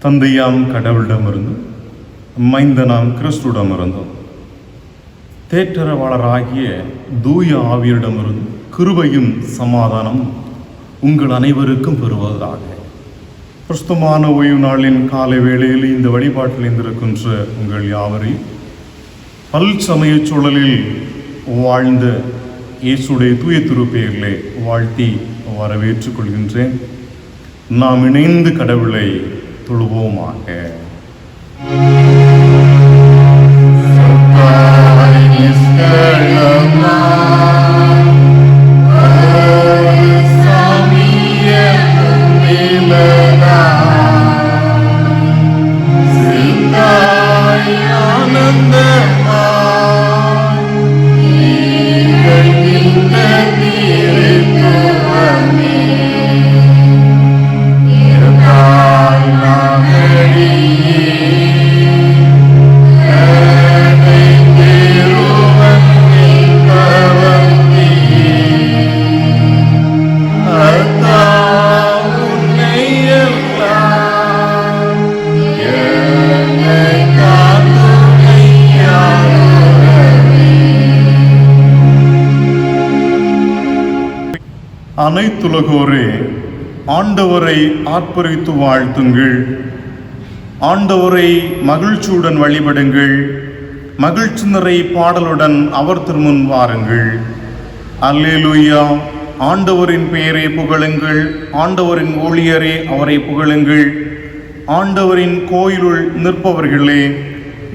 தந்தையாம் கடவுளிடமிருந்தும் மைந்தனாம் கிறிஸ்துவிடமிருந்தும் தேற்றரவாளராகிய தூய ஆவியரிடமிருந்து கிருபையும் சமாதானமும் உங்கள் அனைவருக்கும் பெறுவதாக. பிரஸ்துமான ஓய்வு நாளின் காலை வேளையில் இந்த வழிபாட்டில் இருந்திருக்கின்ற உங்கள் யாவரையும் பல் சமய சூழலில் வாழ்ந்த இயேசுடைய தூய திருப்பெயரிலே வாழ்த்தி வரவேற்றுக் கொள்கின்றேன். நாம் இணைந்து கடவுளை தொழுவோமாக. அனைத்துலகோரே ஆண்டவரை ஆர்ப்பரித்து வாழ்த்துங்கள். ஆண்டவரை மகிழ்ச்சியுடன் வழிபடுங்கள். மகிழ்ச்சி நிறை பாடலுடன் அவர் திருமுன் வாருங்கள். அல்லேலூயா. ஆண்டவரின் பெயரை புகழுங்கள். ஆண்டவரின் ஊழியரே அவரை புகழுங்கள். ஆண்டவரின் கோயிலுள் நிற்பவர்களே,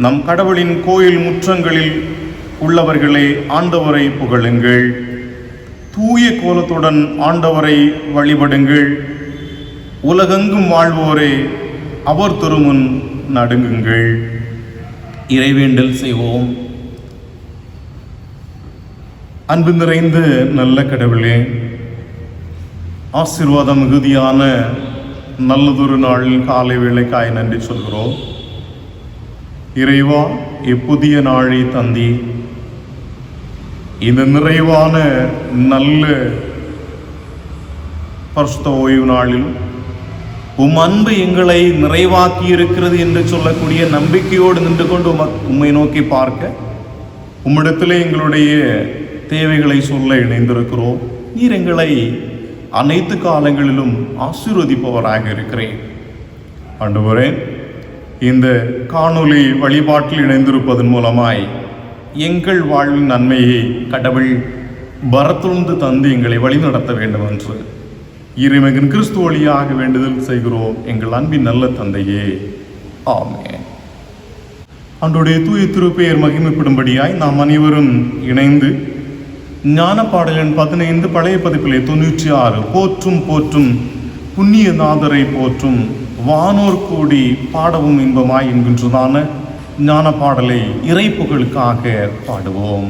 நம் கடவுளின் கோயில் முற்றங்களில் உள்ளவர்களே, ஆண்டவரை புகழுங்கள். தூய கோலத்துடன் ஆண்டவரை வழிபடுங்கள். உலகெங்கும் வாழ்வோரே, அவர் திருமுன் நடுங்குங்கள். இறைவேண்டல் செய்வோம். அன்பு நிறைந்த நல்ல கடவுளே, ஆசீர்வாதம் மிகுதியான நல்லதொரு நாளில் காலை வேளைக்காய் நன்றி சொல்கிறோம். இறைவா, இப்புதிய நாளை தந்தி இந்த நிறைவான நல்ல பரிசுத்த ஓய்வு நாளில் உம் அன்பு எங்களை நிறைவாக்கி இருக்கிறது என்று சொல்லக்கூடிய நம்பிக்கையோடு நின்று கொண்டு உம்மை நோக்கி பார்க்க உம்மிடத்திலே எங்களுடைய தேவைகளை சொல்ல இணைந்திருக்கிறோம். நீர் எங்களை அனைத்து காலங்களிலும் ஆசீர்வதிப்பவராக இருக்கிறேன். ஆண்டவரே, இந்த காணொளி வழிபாட்டில் இணைந்திருப்பதன் மூலமாய் எங்கள் வாழ்வின் நன்மையை கடவுள் வரத்துழ்ந்து தந்து எங்களை வழிநடத்த வேண்டும் என்று இறைமகன் கிறிஸ்து வழியாக வேண்டுதல் செய்கிறோம். எங்கள் அன்பின் நல்ல தந்தையே, ஆமென். ஆண்டவருடைய தூய திருப்பெயர் மகிமைப்படும்படியாய் நாம் அனைவரும் இணைந்து ஞான பாடலின் 15 பழைய பதிப்பிலே 96 போற்றும் போற்றும் புண்ணிய நாதரை போற்றும் வானோர் கூடி பாடவும் இன்பமாய் என்கின்றதான ஞான பாடலை இறைப்புகளுக்காக பாடுவோம்.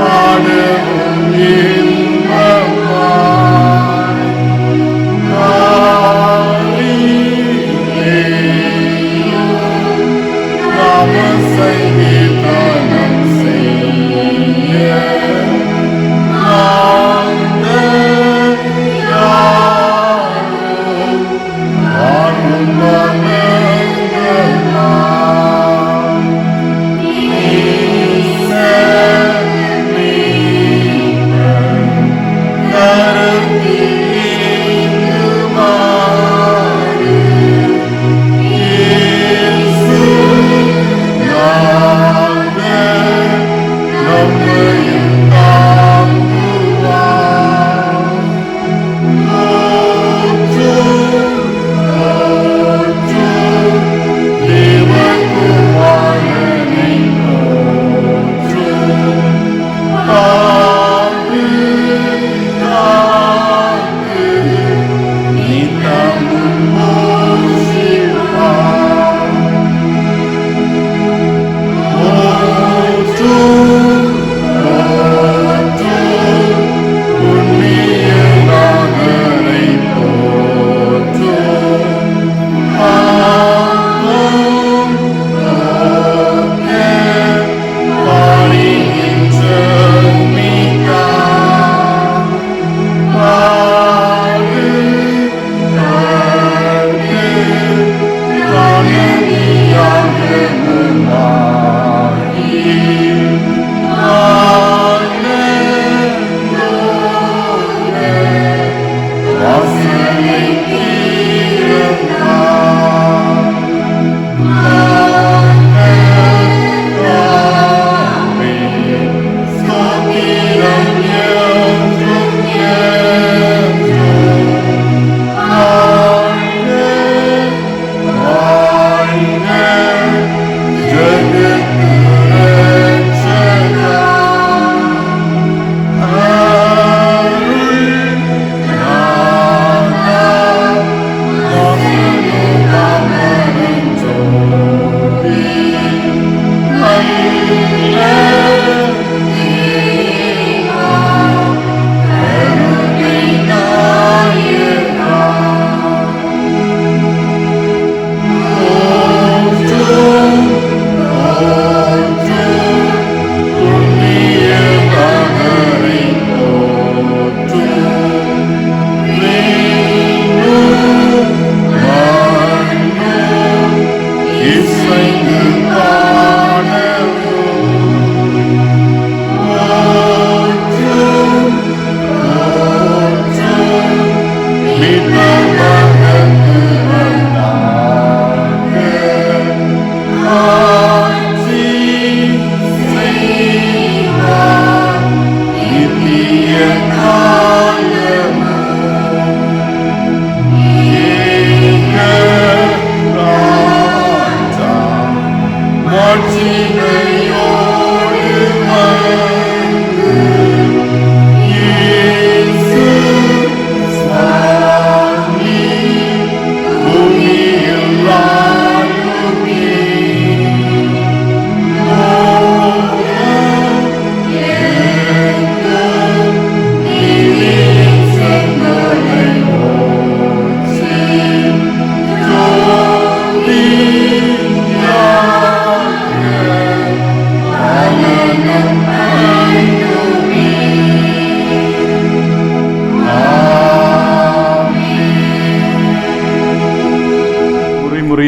Amen.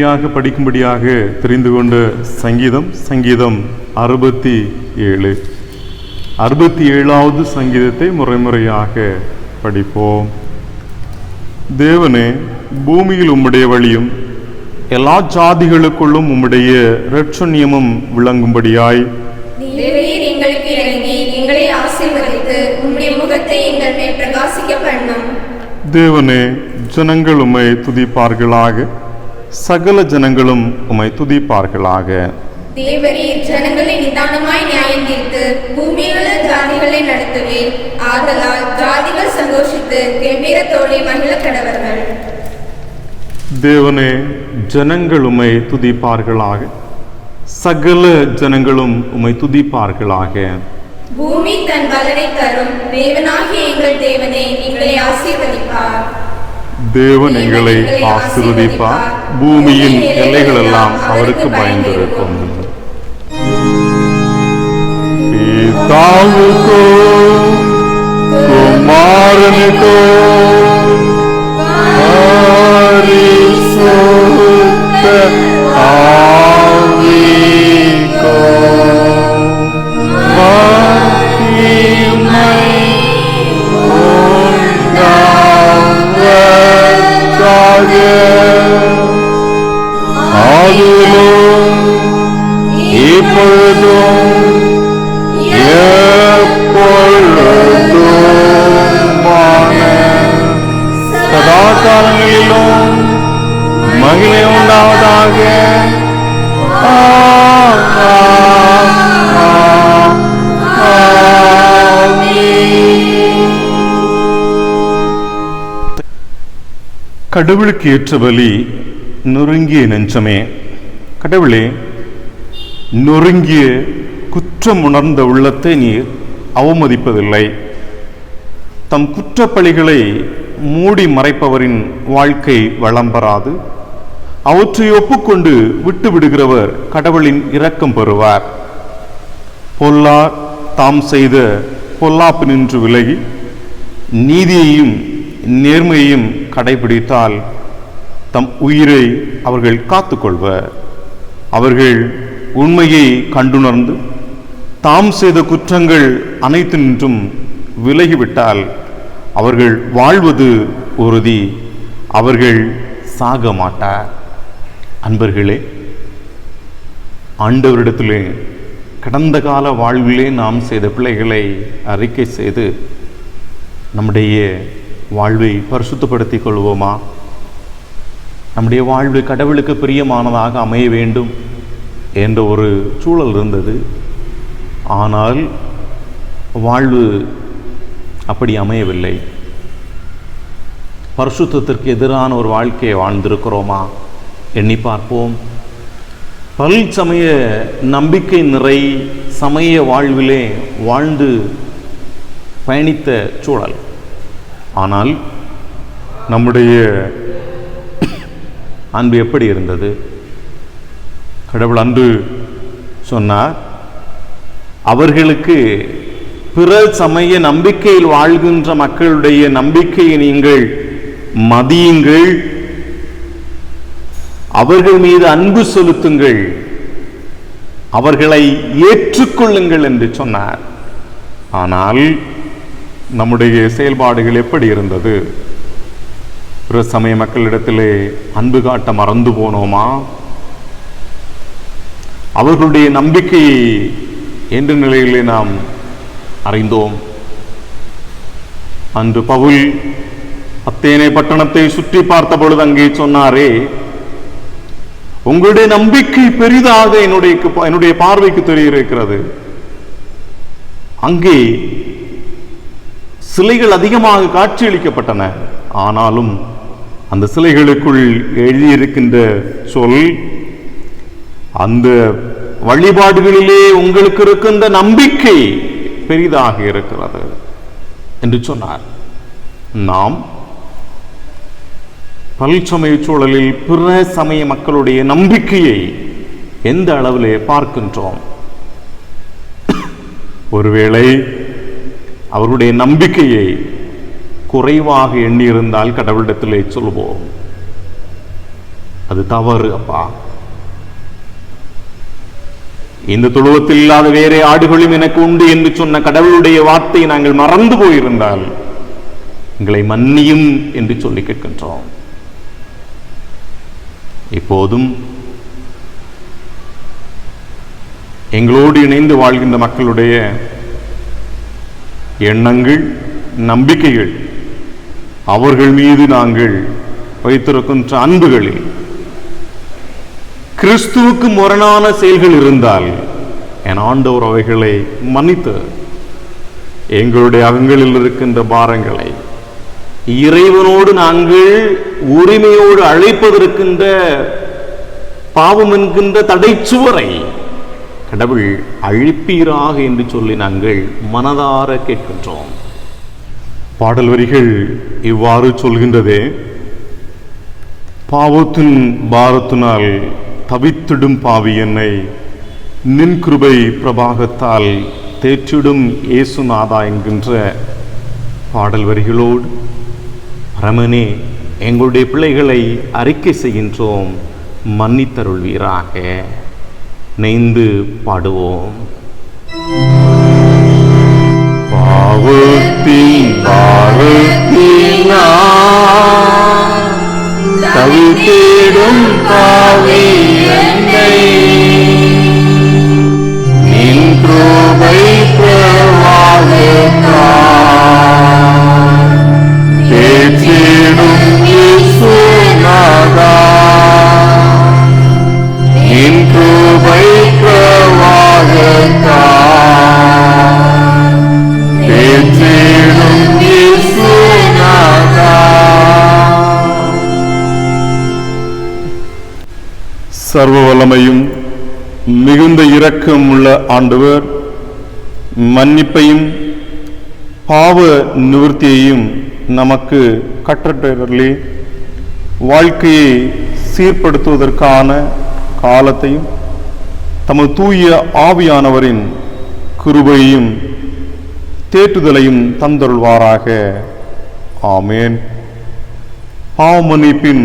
முறையாக படிக்கும்படியாக தெரிந்து கொண்ட சங்கீதம் 67. 67வது சங்கீதத்தை முறைமுறையாக படிப்போம். தேவனே, பூமியில் உம்முடைய வழியும் எல்லா ஜாதிகளுக்குள்ளும் உம்முடைய இரட்சண்யமும் விளங்கும்படியாய் எங்களுக்கு இறங்கி எங்களை ஆசீர்வதித்து உம்முடைய முகத்தை எங்கள் மேல் பிரகாசிக்க பண்ணும். தேவனே, ஜனங்கள் உம்மை துதிப்பார்களாக, சகல ஜனங்களும் உம்மை துதிப்பார்களாக. தேவரீர் ஜனங்களை நிதானமாய் நியாயம் தீர்த்து பூமியிலுள்ள ஜாதிகளை நடத்துவீர். ஆதலால் ஜாதிகள் சந்தோஷித்து கம்பீரத்தோடு மகிழ கடவர்கள். தேவனே, ஜனங்கள் உம்மை துதிப்பார்களாக, சகல ஜனங்களும் உம்மை துதிப்பார்களாக. பூமி தன் பலனை தரும். தேவனாகிய எங்கள் தேவனே, எங்களை ஆசீர்வதிப்பார். தேவன் எங்களை ஆசீர்வதிப்பார். பூமியின் எல்லைகள் எல்லாம் அவருக்கு பயந்திருக்கும். பிதாவுக்கோ குமாரனுக்கோ பரிசுத்த ஆவிக்கோ மகிமை உண்டாவதாக ஆதியிலும் இப்பொழுதும் எப்பொழுதுமான சதா காலங்களிலும் மகிமை உண்டாவதாக. கடவுளுக்கு ஏற்ற பலி நொறுங்கிய நெஞ்சமே. கடவுளே, நொறுங்கிய குற்றம் உணர்ந்த உள்ளத்தை நீர் அவமதிப்பதில்லை. தம் குற்றப்பழிகளை மூடி மறைப்பவரின் வாழ்க்கை வளம் பெறாது. அவற்றை ஒப்புக்கொண்டு விட்டு விடுகிறவர் கடவுளின் இரக்கம் பெறுவார். பொல்லார் தாம் செய்த பொல்லாப்பு நின்று விலகி நீதியையும் நேர்மையையும் கடைபிடித்தால் தம் உயிரை அவர்கள் காத்துக்கொள்வர். அவர்கள் உண்மையை கண்டுணர்ந்து தாம் செய்த குற்றங்கள் அனைத்து நின்றும் விலகிவிட்டால் அவர்கள் வாழ்வது உறுதி, அவர்கள் சாக மாட்டார். அன்பர்களே, ஆண்டவரிடத்திலே கடந்த கால வாழ்விலே நாம் செய்த பிழைகளை அறிக்கை செய்து நம்முடைய வாழ்வை பரிசுத்தப்படுத்திக் கொள்வோமா? நம்முடைய வாழ்வு கடவுளுக்கு பிரியமானதாக அமைய வேண்டும் என்ற ஒரு சூழல் இருந்தது. ஆனால் வாழ்வு அப்படி அமையவில்லை. பரிசுத்தத்திற்கு எதிரான ஒரு வாழ்க்கையை வாழ்ந்திருக்கிறோமா? எண்ணி பார்ப்போம். பல் சமய நம்பிக்கை நிறை சமய வாழ்விலே வாழ்ந்து பயணித்த சூழல். ஆனால் நம்முடைய அன்பு எப்படி இருந்தது? கடவுள் அன்று சொன்னார், அவர்களுக்கு பிற சமய நம்பிக்கையில் வாழ்கின்ற மக்களுடைய நம்பிக்கையை நீங்கள் மதியுங்கள், அவர்கள் மீது அன்பு செலுத்துங்கள், அவர்களை ஏற்றுக்கொள்ளுங்கள் என்று சொன்னார். ஆனால் நம்முடைய செயல்பாடுகள் எப்படி இருந்தது? பிற சமய மக்களிடத்திலே அன்பு காட்ட மறந்து போனோமா? அவர்களுடைய நம்பிக்கையை என்ற நிலையிலே நாம் அறிந்தோம். அன்று பவுல் அத்தேனை பட்டணத்தை சுற்றி பார்த்த பொழுது அங்கே சொன்னாரே, உங்களுடைய நம்பிக்கை பெரிதாக என்னுடைய பார்வைக்கு தெரிகிறது. அங்கே சிலைகள் அதிகமாக காட்சியளிக்கப்பட்டன. ஆனாலும் அந்த சிலைகளுக்குள் எழுதியிருக்கின்ற சொல், அந்த வழிபாடுகளிலே உங்களுக்கு இருக்கின்ற நம்பிக்கை பெரிதாக இருக்கிறது என்று சொன்னார். நாம் பல்சமய சூழலில் பிற சமய மக்களுடைய நம்பிக்கையை எந்த அளவிலே பார்க்கின்றோம்? ஒருவேளை அவருடைய நம்பிக்கையை குறைவாக எண்ணியிருந்தால் கடவுளிடத்திலே சொல்வோம், அது தவறு அப்பா. இந்த தொழுவத்தில் இல்லாத வேறே ஆடுகளும் எனக்கு உண்டு என்று சொன்ன கடவுளுடைய வார்த்தையை நாங்கள் மறந்து போயிருந்தால் எங்களை மன்னியும் என்று சொல்லி கேட்கின்றோம். இப்போதும் எங்களோடு இணைந்து வாழ்கின்ற மக்களுடைய எண்ணங்கள், நம்பிக்கைகள், அவர்கள் மீது நாங்கள் வைத்திருக்கின்ற அன்புகளில் கிறிஸ்துவுக்கு முரணான செயல்கள் இருந்தால் என் ஆண்டவர் அவைகளை மன்னித்து எங்களுடைய அகங்களில் இருக்கின்ற பாரங்களை இறைவனோடு நாங்கள் உரிமையோடு அழைப்பதற்கின்ற பாவம் என்கின்ற தடைச்சுவரை கடவுள் அழிப்பீராக என்று சொல்லி நாங்கள் மனதார கேட்கின்றோம். பாடல் வரிகள் இவ்வாறு சொல்கின்றதே: பாவத்தின் பாரத்தினால் தவித்திடும் பாவி என்னை நின் கிருபை பிரபாகத்தால் தேற்றிடும் இயேசுநாதா என்கின்ற பாடல் வரிகளோடு ரமனே எங்களுடைய பிள்ளைகளை அறிக்கை செய்கின்றோம், மன்னித்தருள்வீராக. நெய்ந்து பாடுவோம். பாவத்தின் பாரத்தினால் தவித்திடும் பாவி என்னை நின் கிருபை பிரவாகத்தால் தேற்றிடும் இயேசுநாதா, நின் கிருபை பிரவாகத்தால் தேற்றிடும் இயேசுநாதா. சர்வ வல்லமையும் மிகுந்த இரக்கம் உள்ள ஆண்டவர் மன்னிப்பையும் பாவ நிவர்த்தியையும் நமக்கு கற்றட்டே வாழ்க்கையை சீர்படுத்துவதற்கான காலத்தையும் தமது தூய ஆவியானவரின் கிருபையையும் தேற்றுதலையும் தந்தருள்வாராக. ஆமேன். பாவ மன்னிப்பின்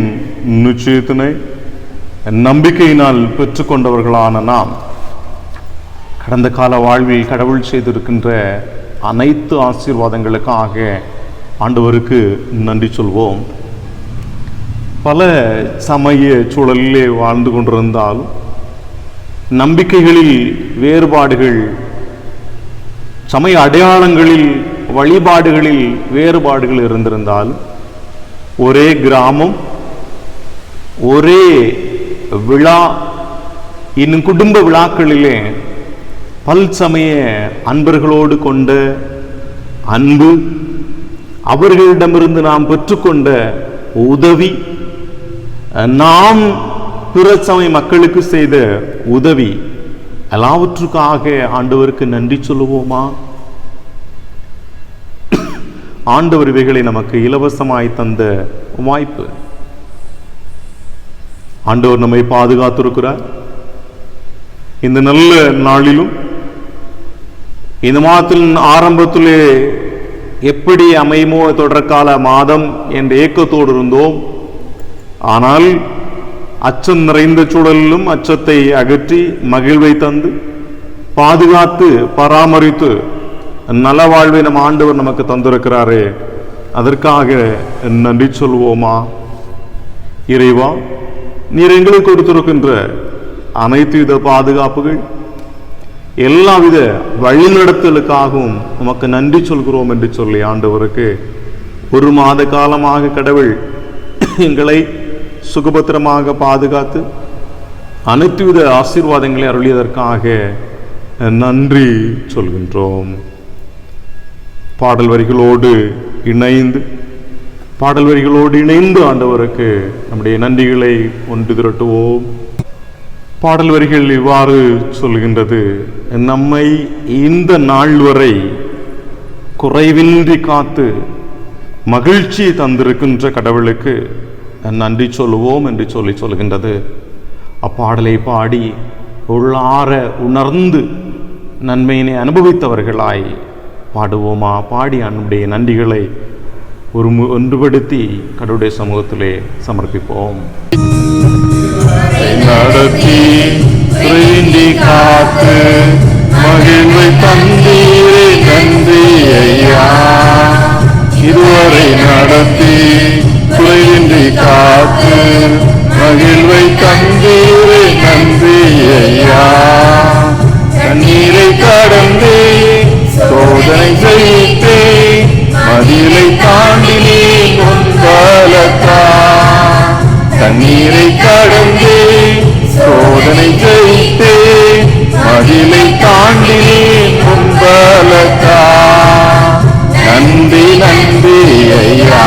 நிச்சயத்தினை நம்பிக்கையினால் பெற்றுக்கொண்டவர்களான நாம் கடந்த கால வாழ்வில் கடவுள் செய்திருக்கின்ற அனைத்து ஆசீர்வாதங்களுக்காக ஆண்டவருக்கு நன்றி சொல்வோம். பல சமய சூழலிலே வாழ்ந்து கொண்டிருந்தால் நம்பிக்கைகளில் வேறுபாடுகள், சமய அடையாளங்களில், வழிபாடுகளில் வேறுபாடுகள் இருந்திருந்தால் ஒரே கிராமம், ஒரே விழா, இன்னும் குடும்ப விழாக்களிலே பல் சமய அன்பர்களோடு கொண்ட அன்பு, அவர்களிடமிருந்து நாம் பெற்றுக்கொண்ட உதவி, நாம் பிற சமய மக்களுக்கு செய்த உதவி, எல்லாவற்றுக்காக ஆண்டவருக்கு நன்றி சொல்லுவோமா? ஆண்டவர் இவைகளை நமக்கு இலவசமாய் தந்த வாய்ப்பு. ஆண்டவர் நம்மை பாதுகாத்திருக்கிறார். இந்த நல்ல நாளிலும் இந்த மாதத்தின் ஆரம்பத்திலே எப்படி அமையுமோ தொடர்கால மாதம் என்ற ஏக்கத்தோடு இருந்தோம். ஆனால் அச்சம் நிறைந்த சூழலிலும் அச்சத்தை அகற்றி மகிழ்வை தந்து பாதுகாத்து பராமரித்து நல வாழ்வை நம் ஆண்டவர் நமக்கு தந்திருக்கிறாரே, அதற்காக நன்றி சொல்வோமா? இறைவா, நீர் எங்களுக்கு கொடுத்திருக்கின்ற அனைத்து வித பாதுகாப்புகள், எல்லாவித வழிநடத்தலுக்காகவும் உமக்கு நன்றி சொல்கிறோம் என்று சொல்லி ஆண்டவருக்கு ஒரு மாத காலமாக கடவுள் எங்களை சுகபத்திரமாக பாதுகாத்து அனைத்து வித ஆசீர்வாதங்களை அருளியதற்காக நன்றி சொல்கின்றோம். பாடல் வரிகளோடு இணைந்து ஆண்டவருக்கு நம்முடைய நன்றிகளை ஒன்று திரட்டுவோம். பாடல் வரிகள் இவ்வாறு சொல்கின்றது: நம்மை இந்த நாள் வரை குறைவின்றி காத்து மகிழ்ச்சி தந்திருக்கின்ற கடவுளுக்கு நன்றி சொல்லுவோம் என்று சொல்கின்றது. அப்பாடலை பாடி உள்ளார உணர்ந்து நன்மையினை அனுபவித்தவர்களாய் பாடுவோமா? பாடி நம்முடைய நன்றிகளை ஒன்றுபடுத்தி கடவுளுடைய சமூகத்திலே சமர்ப்பிப்போம். நடத்தி வேண்டி காத்து மகிழ்வை தந்தீரே நன்றி ஐயா. இதுவரை நடத்தி குறையின்றி காத்து மகிழ்வை தந்தீரே நன்றி ஐயா. கண்ணீரை கடந்தே சோதனை செய்தே மதிலை தாண்டினே முன்பலத்தா. கண்ணீரை கடந்தே சோதனை செய்தே மதிலை தாண்டினே முன்பலத்தா. நன்றி நன்றி ஐயா.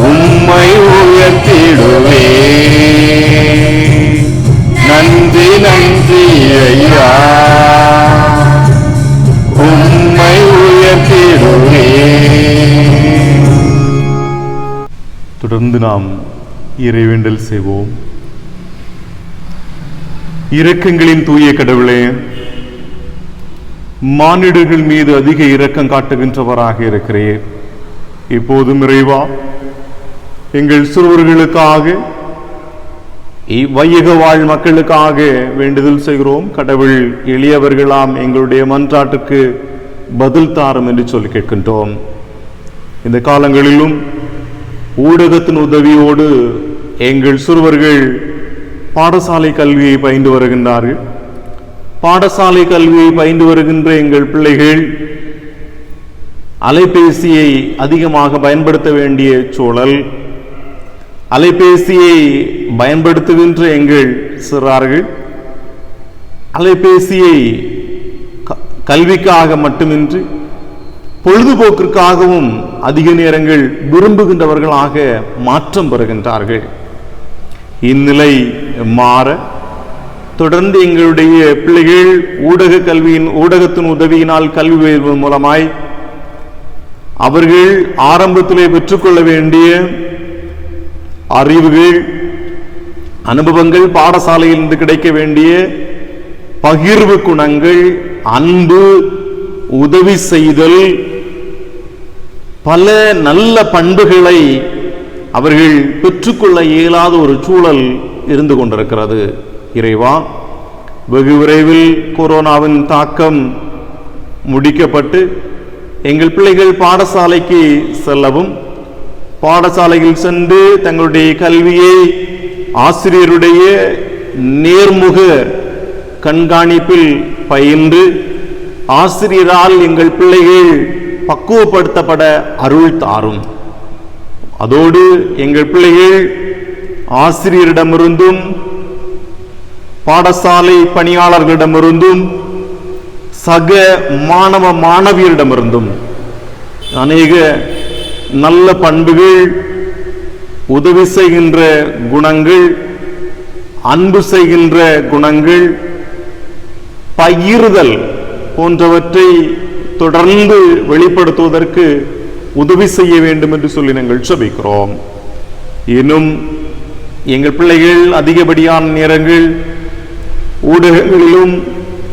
உம்மை உயர்த்திடுவே. நன்றி நன்றி ஐயா. உம்மை உயர்த்திடுவே. தொடர்ந்து நாம் இறைவேண்டல் செய்வோம். இரக்கங்களின் தூய கடவுளே, மானிடர்கள் மீது அதிக இரக்கம் காட்டுகின்றவராக இருக்கிறேன். இப்போதும் இறைவா, எங்கள் சிறுவர்களுக்காக வையக வாழ் மக்களுக்காக வேண்டுதல் செய்கிறோம். கடவுள் எளியவர்களாம் எங்களுடைய மன்றாட்டுக்கு பதில் தாரும் என்று சொல்லி கேட்கின்றோம். இந்த காலங்களிலும் ஊடகத்தின் உதவியோடு எங்கள் சிறுவர்கள் பாடசாலை கல்வியை பயின்று வருகின்றார்கள். பாடசாலை கல்வியை பயின்று வருகின்ற எங்கள் பிள்ளைகள் அலைபேசியை அதிகமாக பயன்படுத்த வேண்டிய சூழல். அலைபேசியை பயன்படுத்துகின்ற எங்கள் சிறார்கள் அலைபேசியை கல்விக்காக மட்டுமின்றி பொழுதுபோக்கிற்காகவும் அதிக நேரங்கள் விரும்புகின்றவர்களாக மாற்றம் பெறுகின்றார்கள். இந்நிலை மாற தொடர்ந்து எங்களுடைய பிள்ளைகள் ஊடகத்தின் உதவியினால் கல்வி பயில்வதன் மூலமாய் அவர்கள் ஆரம்பத்திலே பெற்றுக்கொள்ள வேண்டிய அறிவுகள், அனுபவங்கள், பாடசாலையிலிருந்து கிடைக்க வேண்டிய பகிர்வு குணங்கள், அன்பு, உதவி செய்தல், பல நல்ல பண்புகளை அவர்கள் பெற்றுக்கொள்ள இயலாத ஒரு சூழல் இருந்து கொண்டிருக்கிறது. இறைவா, வெகு விரைவில் கொரோனாவின் தாக்கம் முடிக்கப்பட்டு எங்கள் பிள்ளைகள் பாடசாலைக்கு செல்லவும், பாடசாலையில் சென்று தங்களுடைய கல்வியை ஆசிரியருடைய நேர்முக கண்காணிப்பில் பயின்று ஆசிரியரால் எங்கள் பிள்ளைகள் பக்குவப்படுத்தப்பட அருள் தாரும். அதோடு எங்கள் பிள்ளைகள் ஆசிரியரிடமிருந்தும் பாடசாலை பணியாளர்களிடமிருந்தும் சக மாணவ மாணவியரிடமிருந்தும் அநேக நல்ல பண்புகள், உதவி செய்கின்ற குணங்கள், அன்பு செய்கின்ற குணங்கள், பகிர்தல் போன்றவற்றை தொடர்ந்து வெளிப்படுத்துவதற்கு உதவி செய்ய வேண்டும் என்று சொல்லி நாங்கள் ஜெபிக்கிறோம். இன்னும் எங்கள் பிள்ளைகள் அதிகப்படியான நேரங்கள் ஊடகங்களிலும்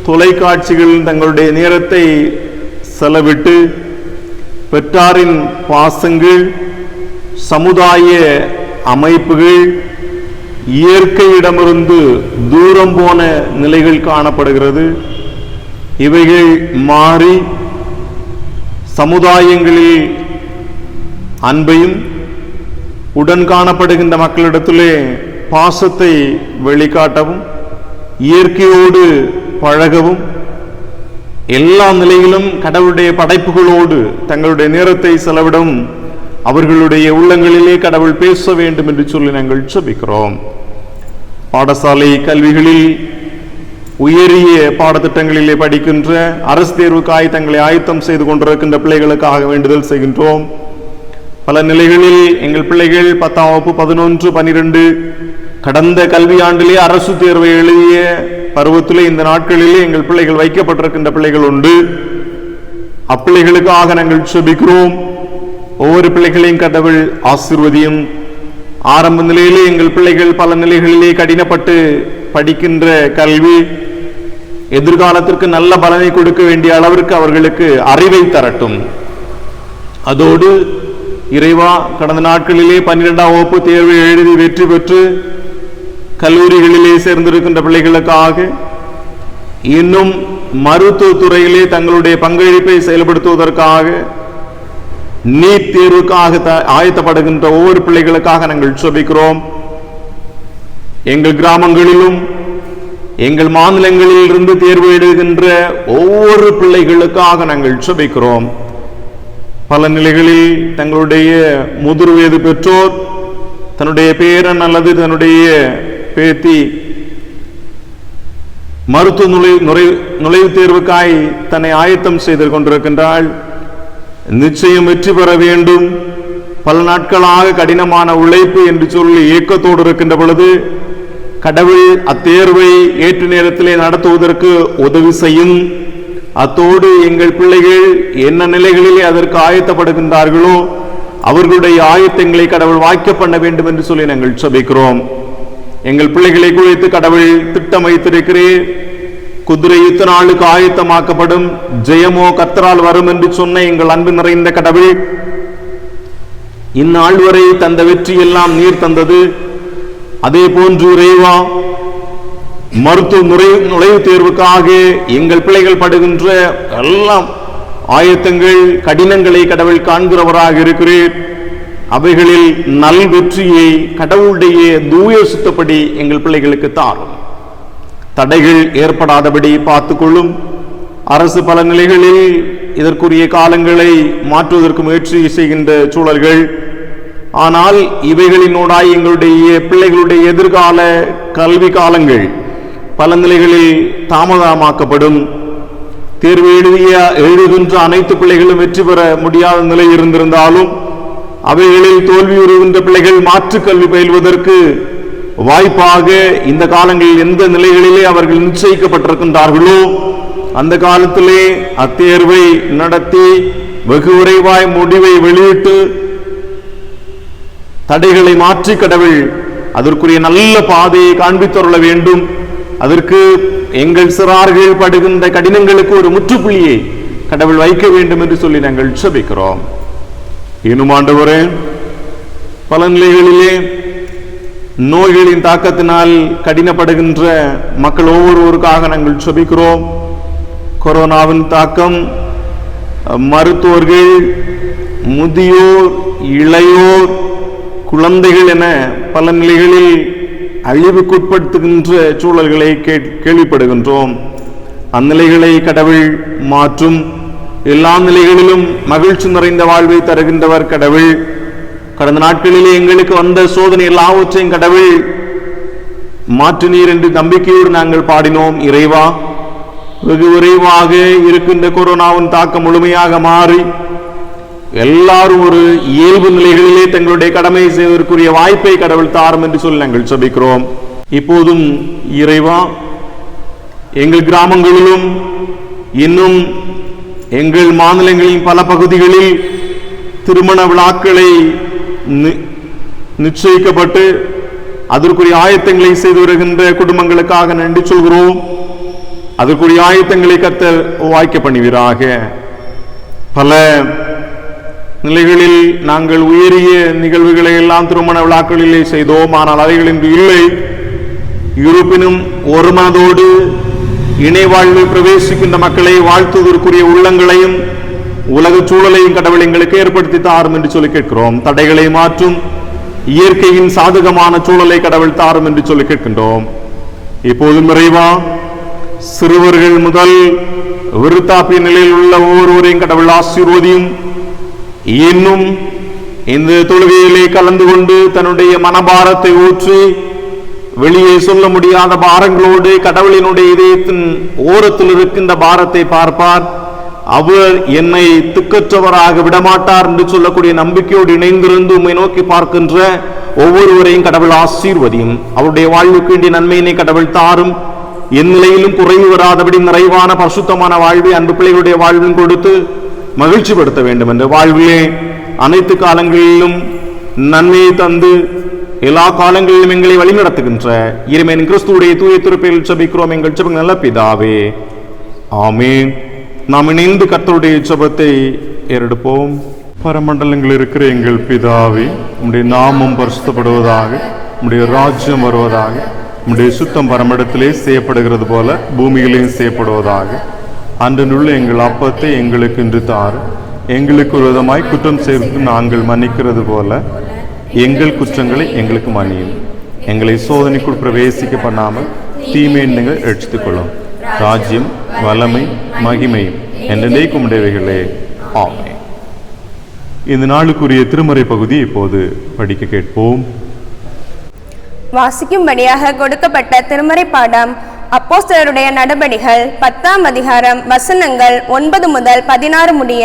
தொலைக்காட்சிகளிலும் தங்களுடைய நேரத்தை செலவிட்டு பெற்றாரின் பாசங்கள், சமுதாய அமைப்புகள், இயற்கையிடமிருந்து தூரம் போன நிலைகள் காணப்படுகிறது. இவைகள் மாறி சமுதாயங்களில் அன்பையும் உடன் காணப்படுகின்ற மக்களிடத்திலே பாசத்தை வெளிக்காட்டவும், இயற்கையோடு பழகவும், எல்லா நிலையிலும் கடவுளுடைய படைப்புகளோடு தங்களுடைய நேரத்தை செலவிடவும் அவர்களுடைய உள்ளங்களிலே கடவுள் பேச வேண்டும் என்று சொல்லி நாங்கள் ஜெபிக்கிறோம். பாடசாலை கல்விகளில் உயரிய பாடத்திட்டங்களிலே படிக்கின்ற, அரசு தேர்வுக்காய் தங்களை ஆயத்தம் செய்து கொண்டிருக்கின்ற பிள்ளைகளுக்காக வேண்டுதல் செய்கின்றோம். பல நிலைகளில் எங்கள் பிள்ளைகள் 10ஆம் வகுப்பு, 11, 12 கடந்த கல்வியாண்டிலே அரசு தேர்வை எழுதிய பருவத்திலே இந்த நாட்களிலே எங்கள் பிள்ளைகள் வைக்கப்பட்டிருக்கின்ற பிள்ளைகள் உண்டு. அப்பிள்ளைகளுக்காக நாங்கள் ஜெபிக்கிறோம். ஒவ்வொரு பிள்ளைகளையும் கடவுள் ஆசீர்வதியும். ஆரம்ப நிலையிலே எங்கள் பிள்ளைகள் பல நிலைகளிலே கடினப்பட்டு படிக்கின்ற கல்வி எதிர்காலத்திற்கு நல்ல பலனை கொடுக்க வேண்டிய அளவிற்கு அவர்களுக்கு அறிவை தரட்டும். அதோடு இறைவா, கடந்த நாட்களிலே 12ஆம் வகுப்பு தேர்வு எழுதி வெற்றி பெற்று கல்லூரிகளிலே சேர்ந்திருக்கின்ற பிள்ளைகளுக்காக, இன்னும் மருத்துவ துறையிலே தங்களுடைய பங்களிப்பை செயல்படுத்துவதற்காக, நீட் தேர்வுக்காக ஆயத்தப்படுகின்ற ஒவ்வொரு பிள்ளைகளுக்காக நாங்கள் ஜெபிக்கிறோம். எங்கள் கிராமங்களிலும் எங்கள் மாநிலங்களில் இருந்து தேர்வு எழுதுகின்ற ஒவ்வொரு பிள்ளைகளுக்காக நாங்கள் ஜெபிக்கிறோம். பல நிலைகளில் தங்களுடைய முதிர் வயது பெற்றோர் தன்னுடைய பேரன் அல்லது தன்னுடைய பேத்தி மருத்துவ நுழைவுத் தேர்வுக்காய் தன்னை ஆயத்தம் செய்து கொண்டிருக்கின்றாள். நிச்சயம் வெற்றி பெற வேண்டும், பல நாட்களாக கடினமான உழைப்பு என்று சொல்லி ஏக்கத்தோடு இருக்கின்ற பொழுது கடவுள் அத்தேர்வை ஏற்ற நேரத்திலே நடத்துவதற்கு உதவி செய்யும். அத்தோடு எங்கள் பிள்ளைகள் என்ன நிலைகளிலே அதற்கு ஆயத்தப்படுகின்றார்களோ அவர்களுடைய ஆயத்தங்களை கடவுள் வாய்க்க பண்ண வேண்டும் என்று சொல்லி நாங்கள் ஜெபிக்கிறோம். எங்கள் பிள்ளைகளை குறித்து கடவுள் திட்டம் வைத்திருக்கிறேன். குதிரை யுத்த நாளுக்கு ஆயத்தமாக்கப்படும், ஜெயமோ கர்த்தரால் வரும் என்று சொன்ன எங்கள் அன்பு நிறைந்த கடவுள், இந்நாள் வரை தந்த வெற்றி எல்லாம் நீர் தந்தது. அதே போன்று இறைவா, மருத்துவ நுழைவுத் தேர்வுக்காக எங்கள் பிள்ளைகள் படுகின்ற எல்லாம் ஆயத்தங்கள் கடினங்களை கடவுள் காண்கிறவராக இருக்கிறேன். அவைகளில் நல் வெற்றியை கடவுளுடைய தூய சுத்தப்படி எங்கள் பிள்ளைகளுக்கு தாரும். தடைகள் ஏற்படாதபடி பார்த்துக்கொள்ளும். அரசு பல நிலைகளில் இதற்குரிய காலங்களை மாற்றுவதற்கு முயற்சி செய்கின்ற சூழல்கள், ஆனால் இவைகளினோடாய் எங்களுடைய பிள்ளைகளுடைய எதிர்கால கல்வி காலங்கள் பல நிலைகளில் தாமதமாக்கப்படும். தேர்வு எழுதுகின்ற அனைத்து பிள்ளைகளும் வெற்றி பெற முடியாத நிலை இருந்திருந்தாலும் அவைகளில் தோல்வியுறுகின்ற பிள்ளைகள் மாற்று கல்வி பயில்வதற்கு வாய்ப்பாக இந்த காலங்களில் எந்த நிலைகளிலே அவர்கள் நிச்சயிக்கப்பட்டிருக்கின்றார்களோ அந்த காலத்திலே அத்தேர்வை நடத்தி வெகு விரைவாய் முடிவை வெளியிட்டு தடைகளை மாற்றி கடவுள் அதற்குரிய நல்ல பாதையை காண்பித்தருள வேண்டும். அதற்கு எங்கள் சிறார்கள் படுகின்ற கடினங்களுக்கு ஒரு முற்றுப்புள்ளியை கடவுள் வைக்க வேண்டும் என்று சொல்லி நாங்கள் ஜெபிக்கிறோம். இன்னும் ஆண்டவரே, பல நிலைகளிலே நோய்களின் தாக்கத்தினால் கடினப்படுகின்ற மக்கள் ஒவ்வொருவருக்காக நாங்கள் ஜெபிக்கிறோம். கொரோனாவின் தாக்கம் மருத்துவர்கள், முதியோர், இளையோர், குழந்தைகள் என பல நிலைகளில் அழிவுக்குட்படுத்துகின்ற சூழல்களை கேள்விப்படுகின்றோம். அந்நிலைகளை கடவுள் மாற்றும். எல்லா நிலைகளிலும் மகிழ்ச்சி நிறைந்த வாழ்வை தருகின்றவர் கடவுள். கடந்த நாட்களிலே எங்களுக்கு வந்த சோதனை எல்லாவற்றையும் கடவுள் மாற்றினீர் என்று நம்பிக்கையோடு நாங்கள் பாடினோம். இறைவா, வெகு விரைவாக இருக்கின்ற கொரோனாவின் தாக்கம் முழுமையாக மாறி எல்லாரும் ஒரு இயல்பு நிலைகளிலே தங்களுடைய கடமை செய்வதற்குரிய வாய்ப்பை கடவுள் தாரும் என்று சொல்லி நாங்கள் ஜெபிக்கிறோம். இப்போதும் இறைவா, எங்கள் கிராமங்களிலும் இன்னும் எங்கள் மாநிலங்களின் பல பகுதிகளில் திருமண விழாக்களை நிச்சயிக்கப்பட்டு அதற்குரிய ஆயத்தங்களை செய்து வருகின்ற குடும்பங்களுக்காக நன்றி சொல்கிறோம். அதற்குரிய ஆயத்தங்களை கர்த்தர் வாய்க்க பண்ணுவீராக. பல நிலைகளில் நாங்கள் உயரிய நிகழ்வுகளை எல்லாம் திருமண விழாக்களிலே செய்தோம். ஆனால் அவைகள் இன்று இல்லை. இருப்பினும் ஒரு மனதோடு இணை வாழ்வில் பிரவேசிக்கின்ற மக்களை வாழ்த்துவதற்குரிய உள்ளங்களையும் உலக சூழலையும் கடவுள் எங்களுக்கு ஏற்படுத்தி தாரும் என்று சொல்லி கேட்கிறோம். தடைகளை மாற்றும் இயற்கையின் சாதகமான சூழலை கடவுள் தாரும் என்று சொல்லி கேட்கின்றோம். இப்போதும் இறைவா, சிறுவர்கள் முதல் விருத்தாப்பிய நிலையில் உள்ள ஒவ்வொருவரையும் கடவுள் ஆசீர்வதியும். இன்னும் இந்த தொழுகையிலே கலந்து கொண்டு தன்னுடைய மனபாரத்தை ஊற்றி வெளியே சொல்ல முடியாத பாரங்களோடு கடவுளினுடைய இதயத்தின் ஓரத்தில் இருக்கின்ற பாரத்தை பார்ப்பார். அவர் என்னை திக்கற்றவராக விடமாட்டார் என்று சொல்லக்கூடிய நம்பிக்கையோடு இணைந்திருந்து உம்மை நோக்கி பார்க்கின்ற ஒவ்வொருவரையும் கடவுள் ஆசீர்வதியும். அவருடைய வாழ்வுக்கு வேண்டிய நன்மையினை கடவுள் தாரும். என் நிலையிலும் குறைவு வராதபடி நிறைவான பரிசுத்தமான வாழ்வை அன்பு பிள்ளைகளுடைய வாழ்வில் கொடுத்து மகிழ்ச்சிப்படுத்த வேண்டும் என்று வாழ்விலே அனைத்து காலங்களிலும் நன்மையை தந்து எல்லா காலங்களிலும் எங்களை வழிநடத்துகின்ற இறைவன் கிறிஸ்துவுடைய தூய திருப்பெயரில் ஜெபிக்கிறோம் எங்கள் ஜெபம் நல்ல பிதாவே, ஆமென். நாம் இணைந்து கர்த்தருடைய ஜெபத்தை ஏறெடுப்போம். பரமண்டலங்கள் இருக்கிற எங்கள் பிதாவே, உம்முடைய நாமம் பரிசுத்தப்படுவதாக, உம்முடைய ராஜ்யம் வருவதாக, உம்முடைய சுத்தம் பரமண்டலத்திலே செய்யப்படுகிறது போல பூமியிலேயும் செய்யப்படுவதாக. அன்றனுள்ள எங்கள் அப்பத்தை எங்களுக்கு இன்று தாரு. எங்களுக்கு ஒரு விதமாய் குற்றம் செய்து நாங்கள் மன்னிக்கிறது போல எங்கள் குற்றங்களை எங்களுக்கு மன்னியும். எங்களை சோதனைக்குள் பிரவேசிக்க பண்ணாமல் தீமையை நீங்கள் ரட்சித்துக் கொள்ளும். ராஜ்யம், வல்லமை, மகிமையும் என்றைக்கும் உம்முடையவைகளே. ஆமென். இந்த நாளுக்குரிய திருமறை பகுதி இப்போது படிக்க கேட்போம். வாசிக்கும்படியாக கொடுக்கப்பட்ட திருமறை பாடம் அப்போஸ்தலருடைய நடபடிகள் 10ஆம் அதிகாரம் வசனங்கள் 9 முதல் 16 முடிய.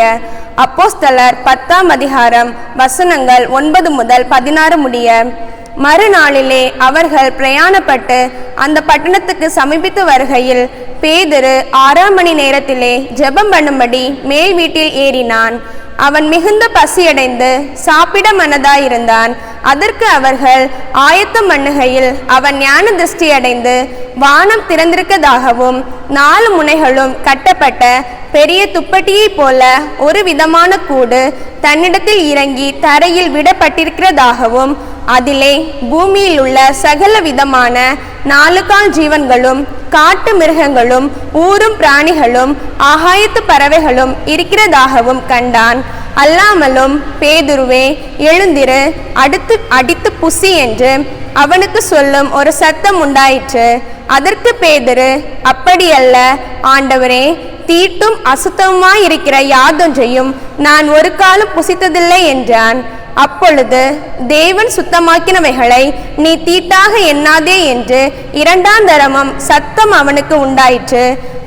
அப்போஸ்தலர் 10ஆம் அதிகாரம் வசனங்கள் 9 முதல் 16 முடிய. மறுநாளிலே அவர்கள் பிரயாணப்பட்டு அந்த பட்டணத்துக்கு சமீபித்து வருகையில் பேதுரு 6ஆம் மணி நேரத்திலே ஜெபம் பண்ணும்படி மேல் வீட்டில் ஏறினான். அவன் மிகுந்த பசியடைந்து சாப்பிட மனதாயிருந்தான். அதற்கு அவர்கள் ஆயத்தம் பண்ணுகையில் அவன் ஞான திருஷ்டி அடைந்து வானம் திறந்திருக்கதாகவும் 4 முனைகளும் கட்டப்பட்ட பெரிய துப்பட்டியை போல ஒரு விதமான கூடு தன்னிடத்தில் இறங்கி தரையில் விடப்பட்டிருக்கிறதாகவும் அதிலே பூமியில் உள்ள சகல விதமான 4 கால் ஜீவன்களும் காட்டு மிருகங்களும் ஊரும் பிராணிகளும் ஆகாயத்து பறவைகளும் இருக்கிறதாகவும் கண்டான். அல்லாமலும் பேதுருவே, எழுந்திரு, அடித்து புசி என்று அவனுக்கு சொல்லும் ஒரு சத்தம் உண்டாயிற்று. அதற்கு பேதுரு, அப்படியல்ல ஆண்டவரே, தீட்டும் அசுத்தமாயிருக்கிற யாதொன்றையும் நான் ஒரு காலம் புசித்ததில்லை என்றான். அப்பொழுது தேவன் சுத்தமாக்கினவைகளை நீ தீட்டாக எண்ணாதே என்று 2ஆம் தரமும் சத்தம் அவனுக்கு உண்டாயிற்று.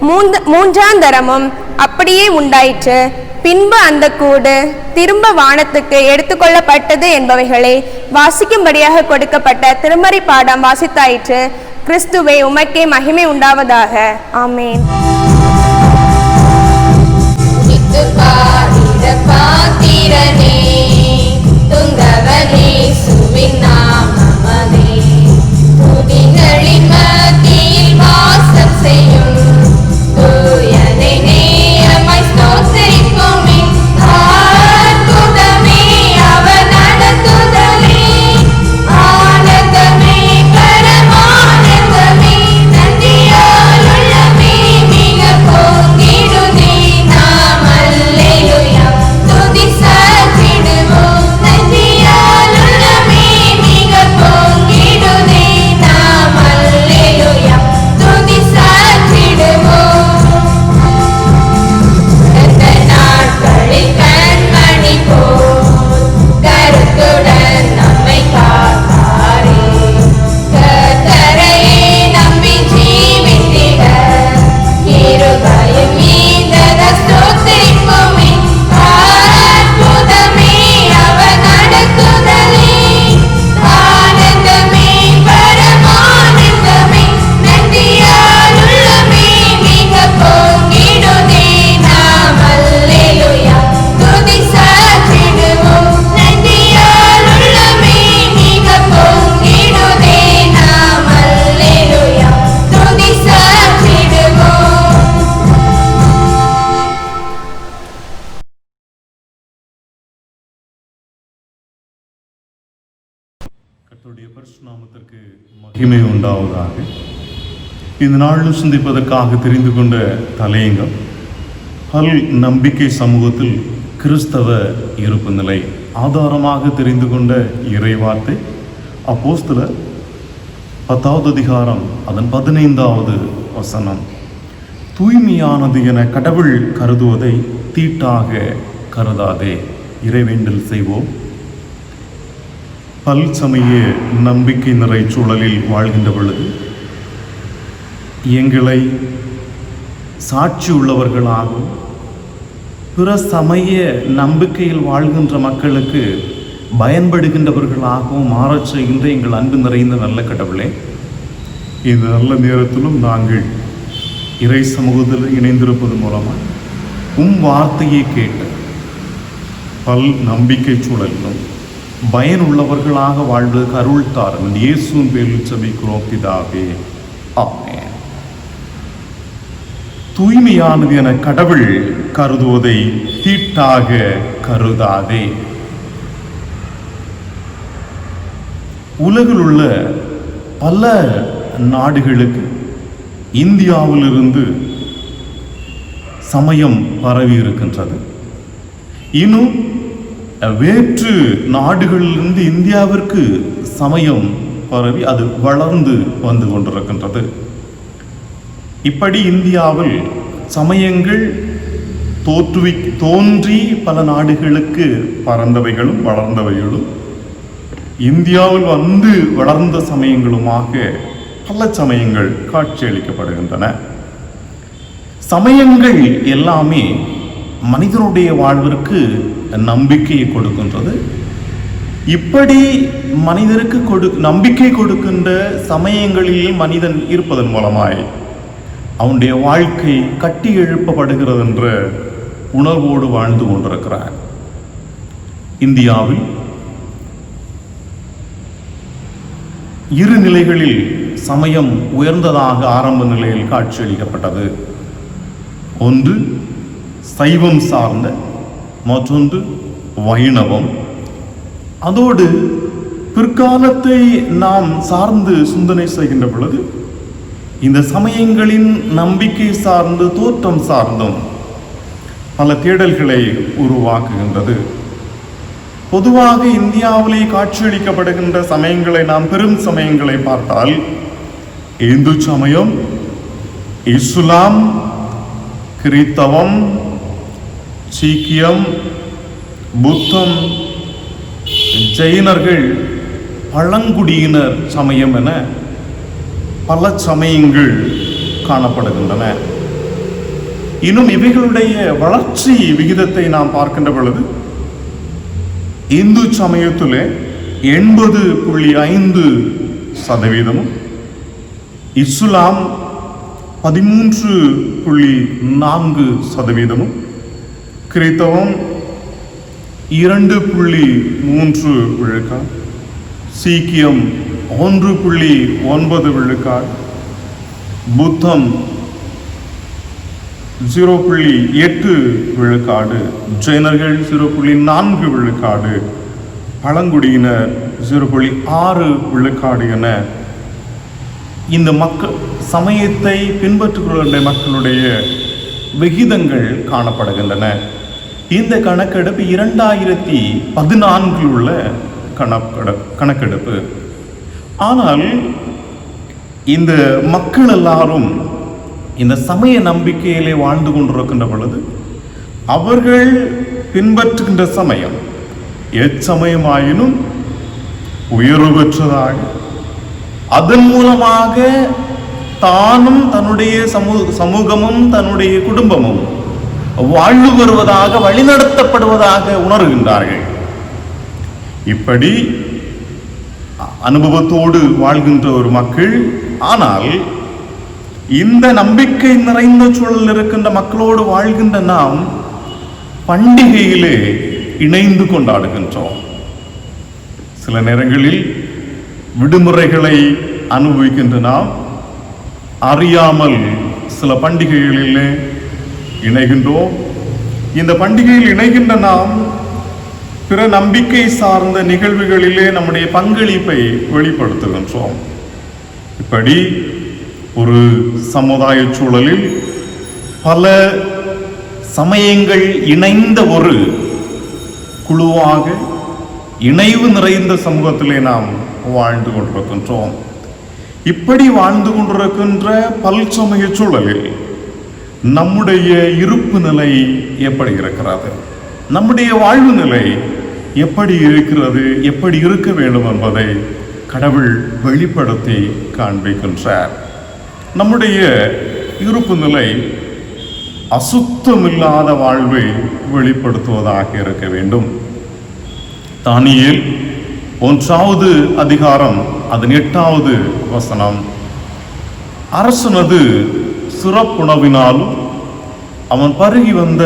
3ஆம் தரமும் அப்படியே உண்டாயிற்று. பின்பு அந்த கூடு திரும்ப வானத்துக்கு எடுத்துக்கொள்ளப்பட்டது என்பவைகளை வாசிக்கும்படியாக கொடுக்கப்பட்ட திருமறை பாடம் வாசித்தாயிற்று. கிறிஸ்துவே, உமக்கே மகிமை உண்டாவதாக. ஆமேன். கர்த்தருடைய பரிசுத்த நாமத்திற்கு மகிமை உண்டாவதாக. இந்த நாளில் சிந்திப்பதற்காக தெரிந்து கொண்ட தலையங்கம் பல் நம்பிக்கை சமூகத்தில் கிறிஸ்தவ இருப்பு நிலை. ஆதாரமாக தெரிந்து கொண்ட இறைவார்த்தை அப்போஸ்தலர் 10ஆவது அதிகாரம் அதன் 15ஆவது வசனம். தூய்மையானது என கடவுள் கருதுவதை தீட்டாக கருதாதே. இறைவேண்டல் செய்வோம். பல் சமய நம்பிக்கை நிறை சூழலில் வாழ்கின்ற பொழுது எங்களை சாட்சி உள்ளவர்களாகவும் பிற சமய நம்பிக்கையில் வாழ்கின்ற மக்களுக்கு பயன்படுகின்றவர்களாகவும் மாறச் செய்கின்ற எங்கள் அன்பு நிறைந்த நல்ல கடவுளே, இந்த நல்ல நேரத்திலும் நாங்கள் இறை சமூகத்தில் இணைந்திருப்பது மூலமாக வார்த்தையை கேட்டு பல் நம்பிக்கை சூழலிலும் பயனுள்ளவர்களாக வாழ்வதற்கு அருள் தாரும். இயேசுவின் பேரில் ஜெபிக்கிறோம் பிதாவே. ஆமென். தூய்மையானது என கடவுள் கருதுவதை தீட்டாக கருதாதே. உலகில் உள்ள பல நாடுகளுக்கு இந்தியாவிலிருந்து சமயம் பரவி இருக்கின்றது. இன்னும் வேற்று நாடுகளிலிருந்து இந்தியாவிற்கு சமயம் பரவி அது வளர்ந்து வந்து கொண்டிருக்கின்றது. இப்படி இந்தியாவில் சமயங்கள் தோன்றி பல நாடுகளுக்கு பறந்தவைகளும் வளர்ந்தவைகளும் இந்தியாவில் வந்து வளர்ந்த சமயங்களுமாக பல சமயங்கள் காட்சியளிக்கப்படுகின்றன. சமயங்கள் எல்லாமே மனிதனுடைய வாழ்விற்கு நம்பிக்கையை கொடுக்கின்றது. இப்படி மனிதருக்கு நம்பிக்கை கொடுக்கின்ற சமயங்களில் மனிதன் இருப்பதன் மூலமாய் அவனுடைய வாழ்க்கை கட்டி எழுப்பப்படுகிறது என்ற உணர்வோடு வாழ்ந்து கொண்டிருக்கிறார். இந்தியாவில் இரு நிலைகளில் சமயம் உயர்ந்ததாக ஆரம்ப நிலையில் காட்சியளிக்கப்பட்டது. ஒன்று சைவம் சார்ந்த, மற்றொன்று வைணவம். அதோடு பிற்காலத்தை நாம் சார்ந்து சிந்தனை செய்கின்ற பொழுது இந்த சமயங்களின் நம்பிக்கை சார்ந்து தோற்றம் சார்ந்தும் பல தேடல்களை உருவாக்குகின்றது. பொதுவாக இந்தியாவிலே காட்சியளிக்கப்படுகின்ற சமயங்களை நாம் பெரும் சமயங்களை பார்த்தால் இந்து சமயம், இஸ்லாம், கிறித்தவம், சீக்கியம், புத்தம், ஜெயினர்கள், பழங்குடியினர் சமயம் என பல சமயங்கள் காணப்படுகின்றன. இன்னும் இவைகளுடைய வளர்ச்சி விகிதத்தை நாம் பார்க்கின்ற பொழுது இந்து சமயத்திலே 80.5%, இஸ்லாம் 13.4%, கிறித்தவம் 2.3 விழுக்காடு, சீக்கியம் 1.9 விழுக்காடு, புத்தம் 0.8 விழுக்காடு, ஜெயினர்கள் 0.4 விழுக்காடு, பழங்குடியினர் 0.6 விழுக்காடு என இந்த மக்கள் சமயத்தை பின்பற்றுகிற மக்களுடைய விகிதங்கள் காணப்படுகின்றன. இந்த கணக்கெடுப்பு 2014 உள்ள கணக்கெடுப்பு. ஆனால் இந்த மக்கள் எல்லாரும் இந்த சமய நம்பிக்கையிலே வாழ்ந்து கொண்டிருக்கின்ற பொழுது அவர்கள் பின்பற்றுகின்ற சமயம் எச்சமயமாயினும் உயர்வு பெற்றதாக, அதன் மூலமாக தானும் தன்னுடைய சமூகமும் தன்னுடைய குடும்பமும் வாழ்வு வருவதாக, வழிநடத்தப்படுவதாக உணர்கின்றார்கள். இப்படி அனுபவத்தோடு வாழ்கின்ற ஒரு மக்கள். ஆனால் இந்த நம்பிக்கை நிறைந்த சூழல் இருக்கின்ற மக்களோடு வாழ்கின்ற நாம் பண்டிகையிலே இணைந்து கொண்டாடுகின்றோம். சில நேரங்களில் விடுமுறைகளை அனுபவிக்கின்ற நாம் அறியாமல் சில பண்டிகைகளிலே இணைகின்றோம். இந்த பண்டிகையில் இணைகின்ற நாம் பிற நம்பிக்கை சார்ந்த நிகழ்வுகளிலே நம்முடைய பங்களிப்பை வெளிப்படுத்துகின்றோம். இப்படி ஒரு சமுதாய சூழலில் பல சமயங்கள் இணைந்த ஒரு குழுவாக இணைவு நிறைந்த சமூகத்திலே நாம் வாழ்ந்து கொண்டிருக்கின்றோம். இப்படி வாழ்ந்து கொண்டிருக்கின்ற பல்சமய சூழலில் நம்முடைய இருப்பு நிலை எப்படி இருக்கிறது, நம்முடைய வாழ்வு நிலை எப்படி இருக்கிறது, எப்படி இருக்க வேண்டும் என்பதை கடவுள் வெளிப்படுத்தி காண்பிக்கின்றார். நம்முடைய இருப்பு நிலை அசுத்தமில்லாத வாழ்வை வெளிப்படுத்துவதாக இருக்க வேண்டும். தானியேல் 1வது அதிகாரம் அதன் 8வது வசனம், அரசனது சிறப்புணவினாலும் அவன் பருகி வந்த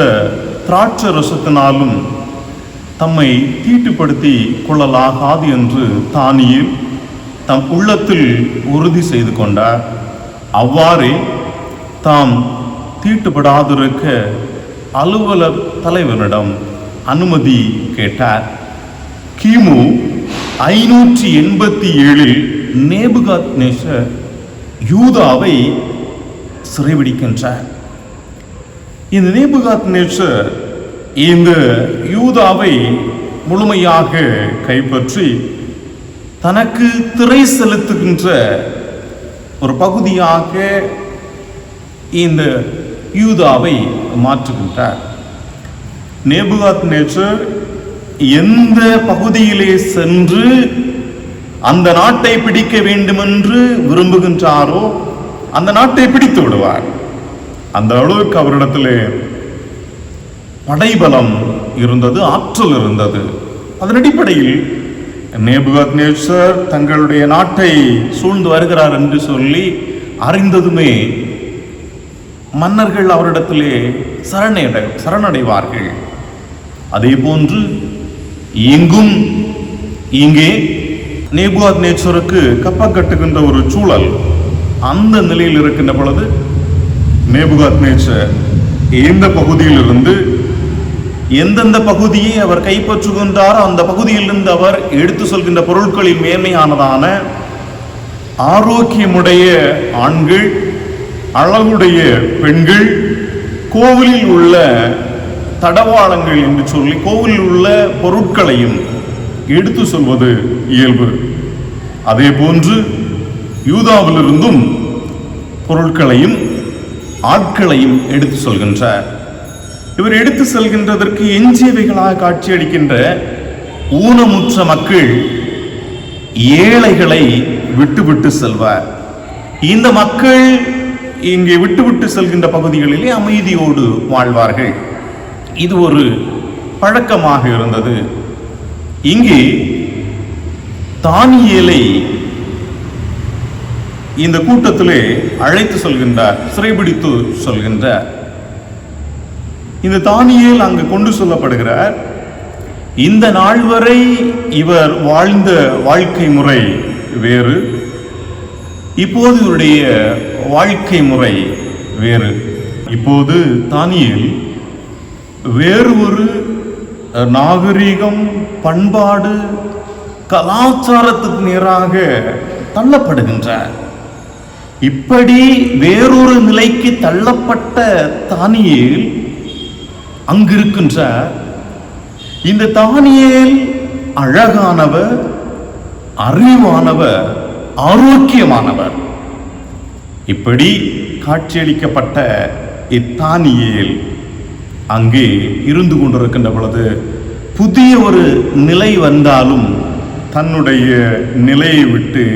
திராட்சை ரசத்தினாலும் தம்மை தீட்டுப்படுத்தி கொள்ளலாகாது என்று தானியேல் தம் உள்ளத்தில் உறுதி செய்து கொண்டார். அவ்வாறே தாம் தீட்டுப்படாதிருக்க அலுவலர் தலைவனிடம் அனுமதி கேட்டார். கிமு 587 நேபுகாத்நேசர் யூதாவை சிறைபிடிக்கின்றார். இந்த நேபுகாத்நேசர் இந்த யூதாவை முழுமையாக கைப்பற்றி தனக்கு திரை செலுத்துகின்ற ஒரு பகுதியாக இந்த யூதாவை மாற்றுகின்றார். நேபுகாத்நேசர் எந்த பகுதியிலே சென்று அந்த நாட்டை பிடிக்க வேண்டுமென்று விரும்புகின்றாரோ அந்த நாட்டை பிடித்து விடுவார். அந்த அளவுக்கு அவரிடத்திலே படைபலம் இருந்தது, ஆற்றல் இருந்தது. அதன் அடிப்படையில் நேபுகாத்நேசர் தங்களுடைய நாட்டை சூழ்ந்து வருகிறார் என்று சொல்லி அறிந்ததுமே மன்னர்கள் அவரிடத்திலே சரணடைவார்கள். அதே போன்று இங்கே நேபுகாத்நேசருக்கு கப்பம் கட்டுகின்ற ஒரு சூழல் அந்த நிலையில் இருக்கின்ற பொழுது நேபுகாத்நேசர் இந்த பகுதியிலிருந்து எந்தெந்த பகுதியை அவர் கைப்பற்றுகின்றாரோ அந்த பகுதியிலிருந்து அவர் எடுத்து சொல்கின்ற பொருட்களில் மேன்மையானதான ஆரோக்கியமுடைய ஆண்கள், அழகுடைய பெண்கள், கோவிலில் உள்ள தடவாளங்கள் என்று சொல்லி கோவிலில் உள்ள பொருட்களையும் எடுத்து சொல்வது இயல்பு. அதே போன்று யூதாவிலிருந்தும் பொருட்களையும் ஆட்களையும் எடுத்து சொல்கின்றார். இவர் எடுத்து செல்கின்றதற்கு எஞ்சியவைகளாக காட்சியளிக்கின்ற ஊனமுற்ற மக்கள், ஏழைகளை விட்டுவிட்டு செல்வார். இந்த மக்கள் இங்கே விட்டுவிட்டு செல்கின்ற பகுதிகளிலே அமைதியோடு வாழ்வார்கள். இது ஒரு பழக்கமாக இருந்தது. இங்கே தானியேலை இந்த கூட்டத்திலே அழைத்து சொல்கின்றார், சிறைபிடித்து சொல்கின்றார். இந்த தானியேல் அங்கு கொண்டு சொல்லப்படுகிறார். இந்த நாள் வரை இவர் வாழ்ந்த வாழ்க்கை முறை வேறு, இப்போது இவருடைய வாழ்க்கை முறை வேறு. இப்போது தானியேல் வேறு ஒரு நாகரிகம், பண்பாடு, கலாச்சாரத்துக்கு நேராக தள்ளப்படுகின்றார். இப்படி வேறொரு நிலைக்கு தள்ளப்பட்ட தானியேல் அங்கிருக்கின்றார். இந்த தானியேல் அழகானவர், அறிவானவர், ஆரோக்கியமானவர். இப்படி காட்சியளிக்கப்பட்ட இத்தானியேல் அங்கே இருந்து கொண்டிருக்கின்ற பொழுது புதிய ஒரு நிலை வந்தாலும் தன்னுடைய நிலையை விட்டு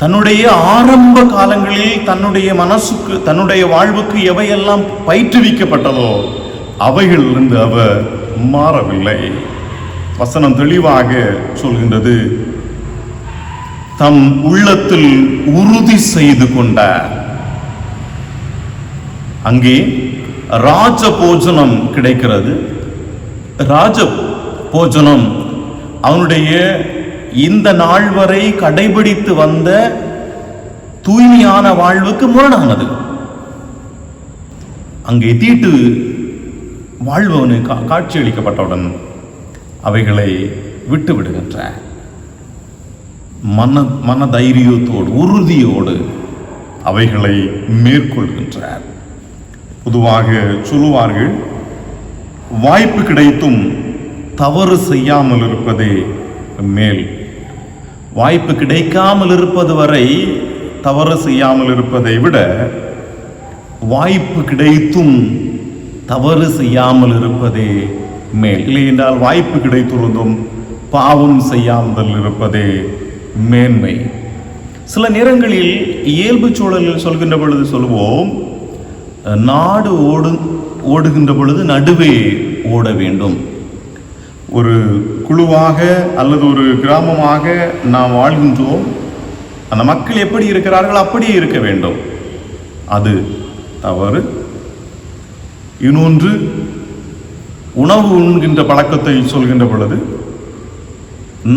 தன்னுடைய ஆரம்ப காலங்களில் தன்னுடைய மனசுக்கு, தன்னுடைய வாழ்வுக்கு எவையெல்லாம் பயிற்றுவிக்கப்பட்டதோ அவைகளிலிருந்து அவர் மாறவில்லை. வசனம் தெளிவாக சொல்கின்றது, தம் உள்ளத்தில் உறுதி செய்து கொண்டார். அங்கே ராஜ போஜனம் கிடைக்கிறது. ராஜ போஜனம் அவனுடைய இந்த நாள் வரை கடைபிடித்து வந்த தூய்மையான வாழ்வுக்கு முரணானது. அங்கே தீட்டு வாழ்வனு காட்சியளிக்கப்பட்டவுடன் அவைகளை விட்டு விடுகின்ற மன தைரியத்தோடு, உறுதியோடு அவைகளை மேற்கொள்கின்றார். பொதுவாக சொல்லுவார்கள், வாய்ப்பு கிடைத்தும் தவறு செய்யாமல் இருப்பதே மேல். வாய்ப்பு கிடைக்காமல் இருப்பது வரை தவறு செய்யாமல் இருப்பதை விட வாய்ப்பு கிடைத்தும் தவறு செய்யாமல் இருப்பதே மேல். இல்லை என்றால் வாய்ப்பு கிடைத்துள்ளதும் பாவம் செய்யாமல் இருப்பதே மேன்மை. சில நேரங்களில் இயல்பு சூழலில் சொல்கின்ற பொழுது சொல்லுவோம், நாடு ஓடுகின்ற பொழுது நடுவே ஓட வேண்டும். ஒரு குழுவாக அல்லது ஒரு கிராமமாக நாம் வாழ்கின்றோம். அந்த மக்கள் எப்படி இருக்கிறார்கள் அப்படியே இருக்க வேண்டும். அது தவறு. இன்னொன்று, உணவு உண்கின்ற பழக்கத்தை சொல்கின்ற பொழுது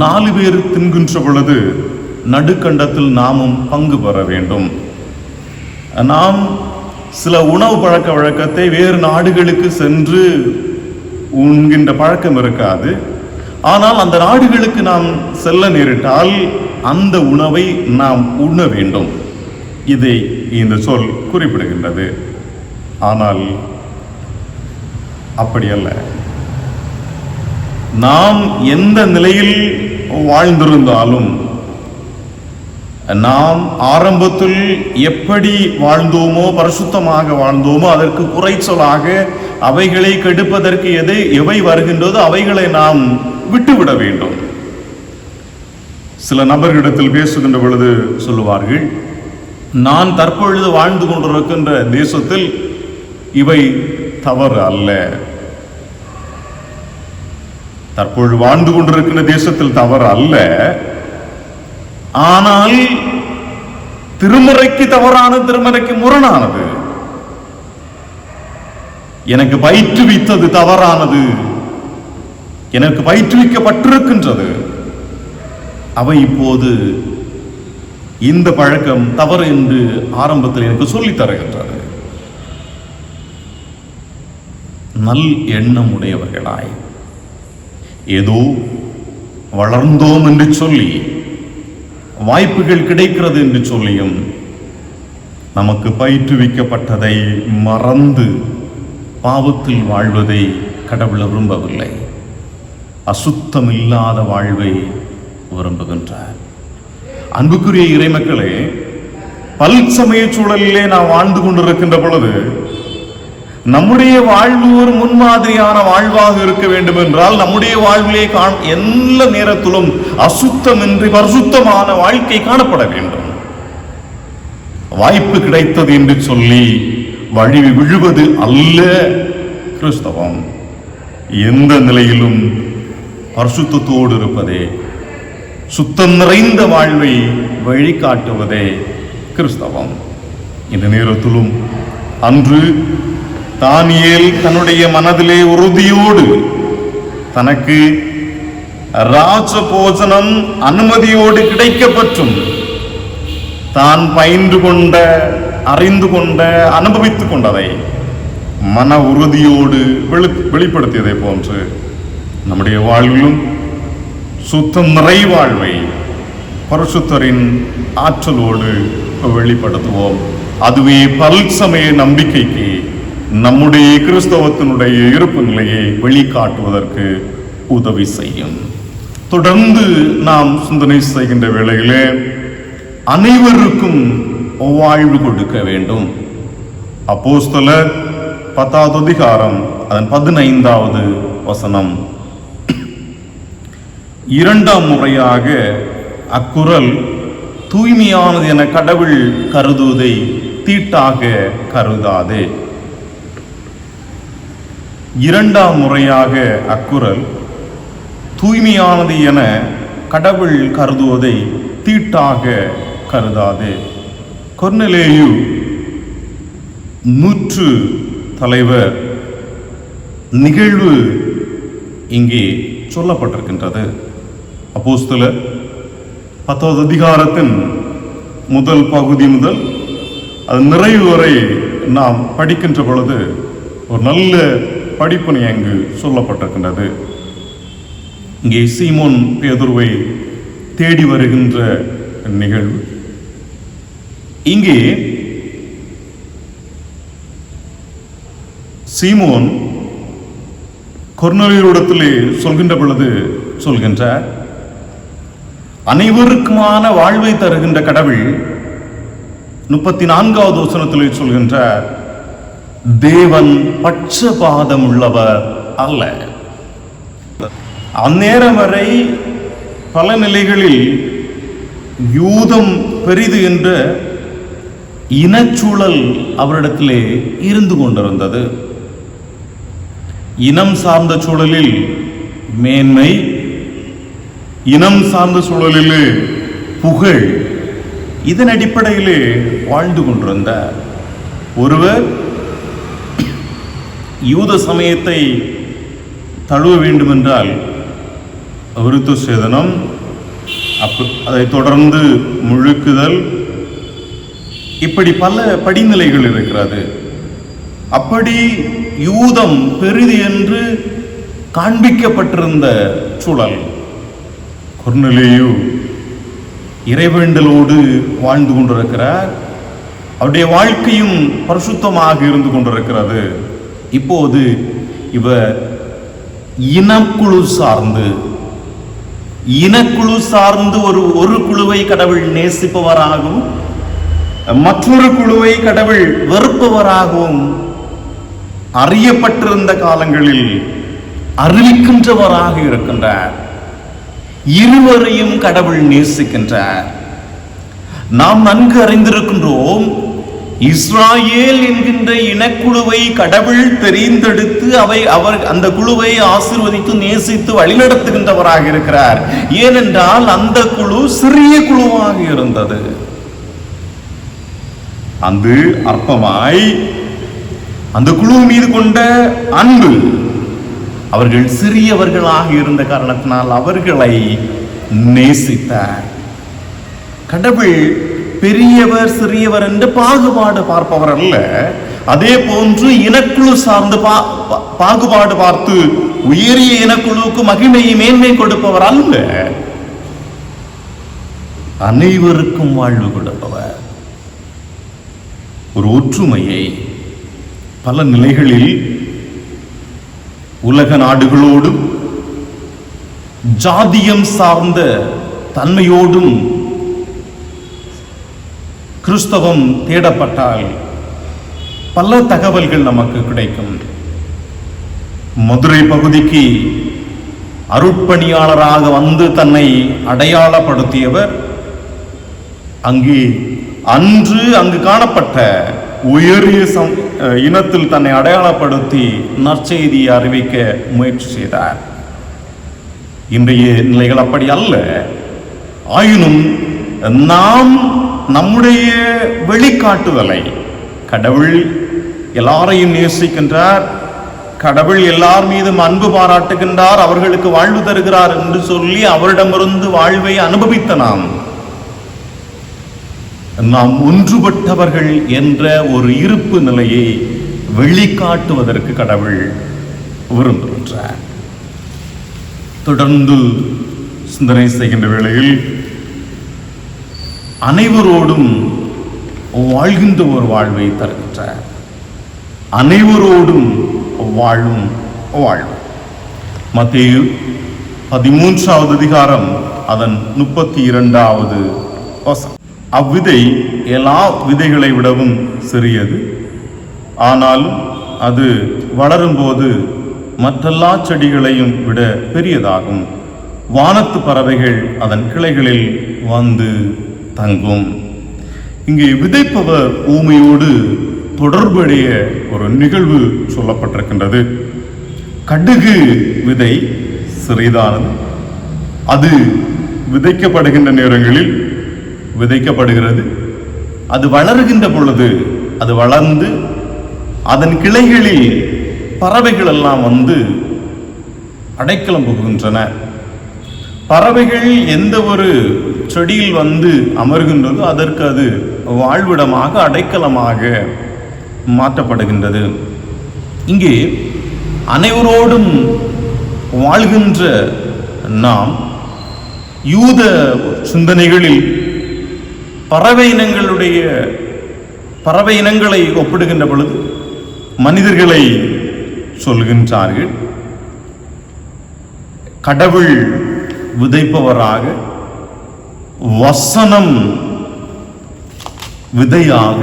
4 பேர் தின்கின்ற பொழுது நடுக்கண்டத்தில் நாமும் பங்கு பெற வேண்டும். நாம் சில உணவு பழக்க வழக்கத்தை வேறு நாடுகளுக்கு சென்று உண்கின்ற பழக்கம் இருக்காது. ஆனால் அந்த நாடுகளுக்கு நாம் செல்ல நேரிட்டால் அந்த உணவை நாம் உண்ண வேண்டும். இதை இந்த சொல் குறிப்பிடுகின்றது. ஆனால் அப்படி அல்ல. நாம் எந்த நிலையில் வாழ்ந்திருந்தாலும், நாம் ஆரம்பத்தில் எப்படி வாழ்ந்தோமோ, பரிசுத்தமாக வாழ்ந்தோமோ, அதற்கு குறைச்சலாக அவைகளை கெடுப்பதற்கு எவை வருகின்றதோ அவைகளை நாம் விட்டுவிட வேண்டும். சில நபர்களிடத்தில் பேசுகின்ற பொழுது சொல்லுவார்கள், நான் தற்பொழுது வாழ்ந்து கொண்டிருக்கின்ற தேசத்தில் இவை தவறு அல்ல. தற்பொழுது வாழ்ந்து கொண்டிருக்கின்ற தேசத்தில் தவறு அல்ல, ஆனால் திருமறைக்கு தவறானது, திருமறைக்கு முரணானது. எனக்கு பயிற்றுவித்தது தவறானது, எனக்கு பயிற்றுவிக்கப்பட்டிருக்கின்றது. அவை இப்போது இந்த பழக்கம் தவறு என்று ஆரம்பத்தில் எனக்கு சொல்லித் தருகின்றது. நல் எண்ணம் உடையவர்களாய் ஏதோ வளர்ந்தோம் என்று சொல்லி, வாய்ப்புகள் கிடைக்கிறது என்று சொல்லியும் நமக்கு பயிற்றுவிக்கப்பட்டதை மறந்து பாவத்தில் வாழ்வதை கடவுள் விரும்பவில்லை. அசுத்தமில்லாத வாழ்வை விரும்புகின்றார். அன்புக்குரிய இறைமக்களே, பல் சமய சூழலிலே நாம் வாழ்ந்து கொண்டிருக்கின்ற பொழுது நம்முடைய வாழ்வு ஒரு முன்மாதிரியான வாழ்வாக இருக்க வேண்டும் என்றால், நம்முடைய வாழ்விலே எல்லா நேரத்திலும் அசுத்தமின்றி பரிசுத்தமான வாழ்க்கை காணப்பட வேண்டும். வாய்ப்பு கிடைத்தது என்று சொல்லி வழி விழுவது அல்ல கிறிஸ்தவம். எந்த நிலையிலும் பரிசுத்தத்தோடு இருப்பதே, சுத்தம் நிறைந்த வாழ்வை வழிகாட்டுவதே கிறிஸ்தவம். இந்த நேரத்திலும் அன்று தானியேல் தன்னுடைய மனதிலே உறுதியோடு தனக்கு ராஜ போஜனம் அனுமதியோடு கிடைக்கப்பற்றும் தான் பயின்று கொண்ட, அறிந்து கொண்ட, அனுபவித்துக் கொண்டதை மன உறுதியோடு வெளிப்படுத்தியதை போன்று நம்முடைய வாழ்விலும் சுத்தம் நிறை வாழ்வை பரிசுத்தரின் ஆற்றலோடு வெளிப்படுத்துவோம். அதுவே பல் சமய நம்பிக்கைக்கு, நம்முடைய கிறிஸ்தவத்தினுடைய இருப்பு நிலையை வெளிக்காட்டுவதற்கு உதவி செய்யும். தொடர்ந்து நாம் சிந்தனை செய்கின்ற வேளையிலே அனைவருக்கும் வாழ்வு கொடுக்க வேண்டும். அப்போஸ்தலர் 10வது அதிகாரம் அதன் 15வது வசனம். இரண்டாம் முறையாக அக்குறள் தூய்மையானது என கடவுள் கருதுவதை தீட்டாக கருதாதே. இரண்டாம் முறையாக அக்குறள் தூய்மையானது என கடவுள் கருதுவதை தீட்டாக கருதாதே. கொர்நேலியு நூற்று தலைவர் நிகழ்வு இங்கே சொல்லப்பட்டிருக்கின்றது. அப்போஸ்தலர் 10வது அதிகாரத்தின் முதல் பகுதி முதல் அது நிறைவு வரை நாம் படிக்கின்ற பொழுது ஒரு நல்ல படிப்பினை அங்கு சொல்லப்பட்டிருக்கின்றது. இங்கே சீமோன் பேதுருவை தேடி வருகின்ற நிகழ்வு. இங்கே சீமோன் கொர்நேலியுவிடத்திலே சொல்கின்ற பொழுது சொல்கின்றார், அனைவருக்குமான வாழ்வை தருகின்ற கடவுள் 34வது வசனத்திலே சொல்கின்றார், தேவன் பட்சபாதம் உள்ளவர் அல்ல. அந்நேரம் வரை பல நிலைகளில் யூதம் பெரிது என்ற இனச்சூழல் அவரிடத்திலே இருந்து கொண்டிருந்தது. இனம் சார்ந்த சூழலில் மேன்மை, இனம் சார்ந்த சூழலிலே புகழ், இதன் அடிப்படையிலே வாழ்ந்து கொண்டிருந்தார். ஒருவர் யூத சமயத்தை தழுவ வேண்டுமென்றால் விருத்த சேதனம், அதை தொடர்ந்து முழுக்குதல், இப்படி பல படிநிலைகள் இருக்கிறது. அப்படி யூதம் பெரிது என்று காண்பிக்கப்பட்டிருந்த சூழல். கொர்நேலியு இறைவேண்டலோடு வாழ்ந்து கொண்டிருக்கிறார். அவருடைய வாழ்க்கையும் பரிசுத்தமாக இருந்து கொண்டிருக்கிறது. இப்போது இவர் இனக்குழு சார்ந்து ஒரு குழுவை கடவுள் நேசிப்பவராகவும் மற்றொரு குழுவை கடவுள் வெறுப்பவராகவும் அறியப்பட்டிருந்த காலங்களில் அறிவிக்கின்றவராக இருக்கின்றார். இருவரையும் கடவுள் நேசிக்கின்றார். நாம் நன்கு அறிந்திருக்கின்றோம், இஸ்ராயேல் என்கின்ற இனக்குழுவை கடவுள் தெரிந்தெடுத்து அந்த குழுவை ஆசீர்வதித்து நேசித்து வழிநடத்துகின்றவராக இருக்கிறார். ஏனென்றால் அந்த குழு சிறிய குழுவாக இருந்தது. அந்த அற்பமாய் அந்த குழு மீது கொண்ட அன்பு, அவர்கள் சிறியவர்களாக இருந்த காரணத்தினால் அவர்களை நேசித்தார். கடவுள் பெரியவர் சிறியவர் என்று பாகுபாடு பார்ப்பவர் அல்ல. அதே போன்று இனக்குழு சார்ந்து பாகுபாடு பார்த்து உயரிய இனக்குழுவுக்கு மகிமையை மேன்மை கொடுப்பவர் அல்ல. அனைவருக்கும் வாழ்வு கொடுப்பவர். ஒரு ஒற்றுமையை பல நிலைகளில் உலக நாடுகளோடும் ஜாதியம் சார்ந்த தன்மையோடும் கிறிஸ்தவம் தேடப்பட்டால் பல தகவல்கள் நமக்கு கிடைக்கும். மதுரை பகுதிக்கு அருட்பணியாளராக வந்து தன்னை அடையாளப்படுத்தியவர் அங்கு காணப்பட்ட உயரிய இனத்தில் தன்னை அடையாளப்படுத்தி நற்செய்தியை அறிவிக்க முயற்சி செய்தார். இன்றைய நிலைகள் அப்படி அல்ல. ஆயினும் நாம் நம்முடைய வெளிக்காட்டுதலை, கடவுள் எல்லாரையும் நேசிக்கின்றார், கடவுள் எல்லார் மீதும் அன்பு பாராட்டுகின்றார், அவர்களுக்கு வாழ்வு தருகிறார் என்று சொல்லி அவரிடமிருந்து வாழ்வை அனுபவித்த நாம் ஒன்றுபட்டவர்கள் என்ற ஒரு இருப்பு நிலையை வெளிக்காட்டுவதற்கு கடவுள் விரும்புகின்றார். தொடர்ந்து சிந்தனை செய்கின்ற வேளையில் அனைவரோடும் வாழ்கின்ற ஒரு வாழ்வை தருகின்றார். அனைவரோடும் வாழும் வாழ்வு. மத்தேயு 13வது அதிகாரம் அதன் 32வது வசனம். அவ்விதை எல்லா விதைகளை விடவும் சிறியது, ஆனாலும் அது வளரும்போது மற்றெல்லா செடிகளையும் விட பெரியதாகும். வானத்து பறவைகள் அதன் கிளைகளில் வந்து தங்கும். இங்கே விதைப்பவர் ஊமையோடு தொடர்புடைய ஒரு நிகழ்வு சொல்லப்பட்டிருக்கின்றது. கடுகு விதை சிறிதானது. அது விதைக்கப்படுகின்ற நேரங்களில் விதைக்கப்படுகிறது. அது வளருகின்ற பொழுது அது வளர்ந்து அதன் கிளைகளில் பறவைகள் எல்லாம் வந்து அடைக்கலம் புகுகின்றன. பறவைகள் எந்த ஒரு செடியில் வந்து அமர்கின்றதோ அதற்கு அது வாழ்விடமாக அடைக்கலமாக மாற்றப்படுகின்றது. இங்கே அனைவரோடும் வாழ்கின்ற நாம் யூத சிந்தனைகளில் பறவை இனங்களை ஒப்பிடுகின்ற பொழுது மனிதர்களை சொல்கின்றார்கள். கடவுள் விதைப்பவராக, வசனம் விதையாக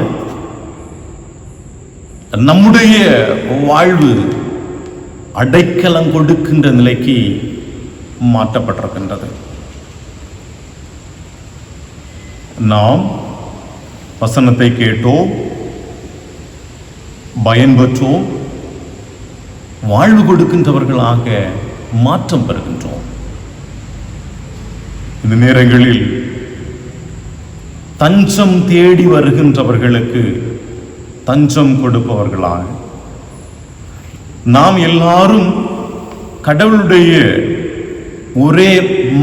நம்முடைய வாழ்வு அடைக்கலம் கொடுக்கின்ற நிலைக்கு மாற்றப்பட்டிருக்கின்றது. நாம் வசனத்தை கேட்டோம், பயன்பெற்றோம், வாழ்வு கொடுக்கின்றவர்களாக மாற்றம் பெறுகின்றோம். இந்த நேரங்களில் தஞ்சம் தேடி வருகின்றவர்களுக்கு தஞ்சம் கொடுப்பவர்களாக, நாம் எல்லாரும் கடவுளுடைய ஒரே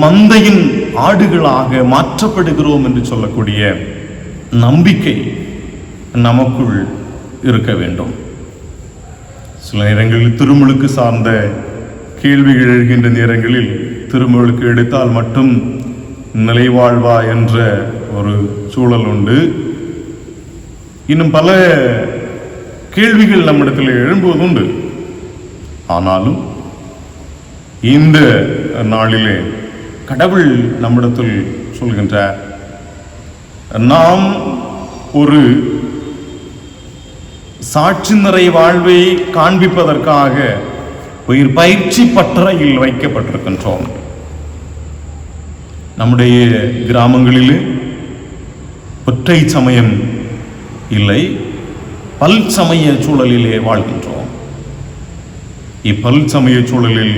மந்தையின் ஆடுகளாக மாற்றப்படுகிறோம் என்று சொல்லக்கூடிய நம்பிக்கை நமக்குள் இருக்க வேண்டும். சில நேரங்களில் திருமுழுக்கு சார்ந்த கேள்விகள் எழுகின்ற நேரங்களில் திருமுழுக்கு எடுத்தால் மட்டும் நிலைவாழ்வா என்ற ஒரு சூழல் உண்டு. இன்னும் பல கேள்விகள் நம்மிடத்தில் எழும்புவதுண்டு. ஆனாலும் இந்த நாளிலே கடவுள் நம்மிடத்தில் சொல்கின்றார், நாம் ஒரு சாட்சி நிறை வாழ்வை காண்பிப்பதற்காக உயிர் பயிற்சி பட்டறையில் வைக்கப்பட்டிருக்கின்றோம். நம்முடைய கிராமங்களிலே ஒற்றை சமயம் இல்லை, பல் சமய சூழலிலே வாழ்கின்றோம். இப்பல் சமய சூழலில்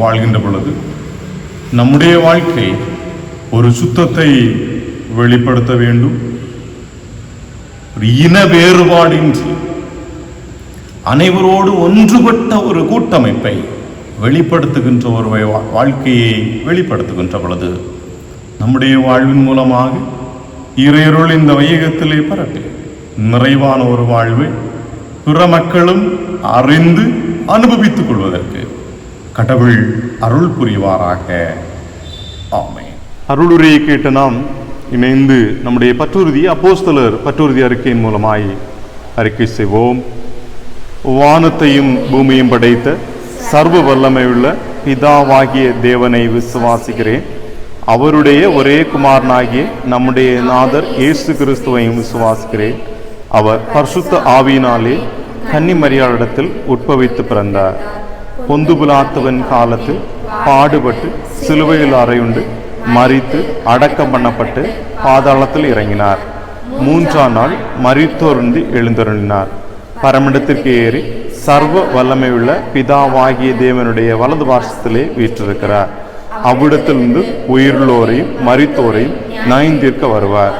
வாழ்கின்ற பொழுது நம்முடைய வாழ்க்கை ஒரு சுத்தத்தை வெளிப்படுத்த வேண்டும். ஒரு இன வேறுபாடின்றி அனைவரோடு ஒன்றுபட்ட ஒரு கூட்டமைப்பை வெளிப்படுத்துகின்ற ஒரு வாழ்க்கையை வெளிப்படுத்துகின்ற பொழுது நம்முடைய வாழ்வின் மூலமாக இறையருள் இந்த வையகத்திலே பரப்பி நிறைவான ஒரு வாழ்வை பிற மக்களும் அறிந்து அனுபவித்துக் கொள்வதற்கு கடவுள் அருள் புரிவாராக. ஆமென். அருளுரையை கேட்ட நாம் இணைந்து நம்முடைய பற்றுறுதி அப்போஸ்தலர் பற்றுறுதி அறிக்கையின் மூலமாய் அறிக்கை செய்வோம். வானத்தையும் பூமியும் படைத்த சர்வ வல்லமையுள்ள பிதாவாகிய தேவனை விசுவாசிக்கிறேன். அவருடைய ஒரே குமாரனாகிய நம்முடைய நாதர் இயேசு கிறிஸ்துவையும் விசுவாசிக்கிறேன். அவர் பரிசுத்த ஆவியினாலே கன்னிமரியாளிடத்தில் உட்பவித்து பிறந்தார். பொந்து பிலாத்துவின் காலத்தில் பாடுபட்டு சிலுவையில் அறையுண்டு மரித்து அடக்கம் பண்ணப்பட்டு பாதாளத்தில் இறங்கினார். 3ஆம் நாள் மரித்தோர்ந்து எழுந்தருளினார். பரமிடத்திற்கு ஏறி சர்வ வல்லமையுள்ள பிதாவாகிய தேவனுடைய வலது பார்சத்திலே வீற்றிருக்கிறார். அவ்விடத்திலிருந்து உயிருள்ளோரையும் மரித்தோரையும் நியாயந்தீர்க்க வருவார்.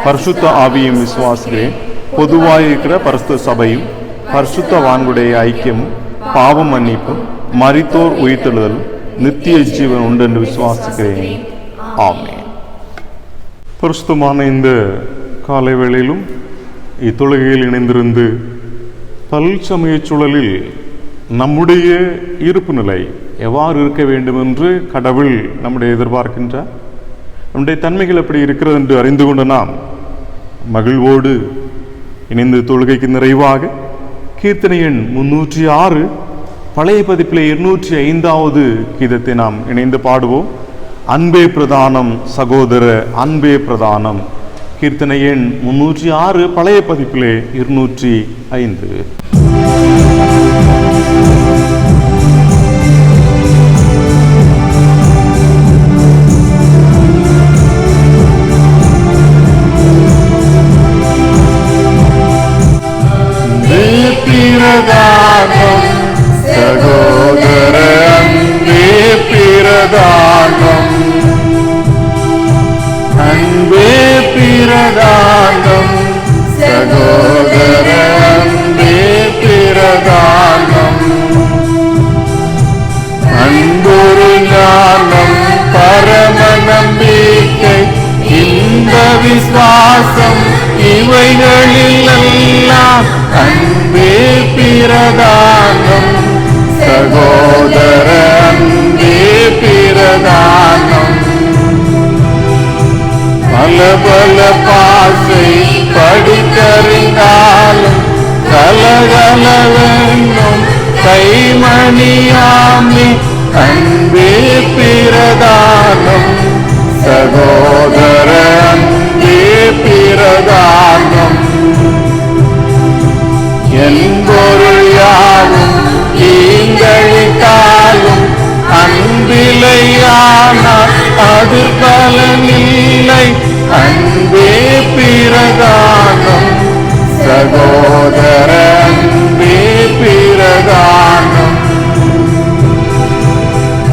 பரிசுத்த ஆவியும் விசுவாசிக்கிறேன். பொதுவாயிருக்கிற பரிசுத்த சபையும் பரிசுத்தவான்களுடைய ஐக்கியமும் பாவ மன்னிப்பும் மரித்தோர் உயிர்த்தெழுதலும் நித்திய ஜீவன் உண்டு என்று விசுவாசிக்கிறேன். ஆமென். பரிசுத்தமான இந்த காலை வேளையிலும் இத்தொழுகையில் இணைந்திருந்து பல் சமய சூழலில் நம்முடைய இருப்பு நிலை எவ்வாறு இருக்க வேண்டும் என்று கடவுள் நம்முடைய எதிர்பார்க்கின்றார். நம்முடைய தன்மைகள் எப்படி இருக்கிறது என்று அறிந்து கொண்ட நாம் மகிழ்வோடு இணைந்து தொழுகைக்கு நிறைவாக கீர்த்தனை எண் 306 பழைய பதிப்பிலே 205வது கீதத்தை நாம் இணைந்து பாடுவோம். அன்பே பிரதானம் சகோதர அன்பே பிரதானம். கீர்த்தனை எண் 306 பழைய பதிப்பிலே 205. சகோதர அன்பே பிரதானம், அன்பே பிரதானம், சகோதர அன்பே பிரதானம். அன்பொரு ஞானம் பரம நம்பிக்கை இந்த விசுவாசம் இவைகளில் எல்லாம் அன்பே பிரதானம், சகோதர அன்பே பிரதானம். பல பல பாசை படித்தறிந்தாலும் கலகலவென்னும் கைமணியாமி அன்பே பிரதானம், சகோதர அன்பே பிரதானம். என்பொருள் யாவும் ஈந்தழித்தாலும் அன்பிலையானால் அது பலனில்லை அன்பே பிரதானம், சகோதர அன்பே பிரதானம்.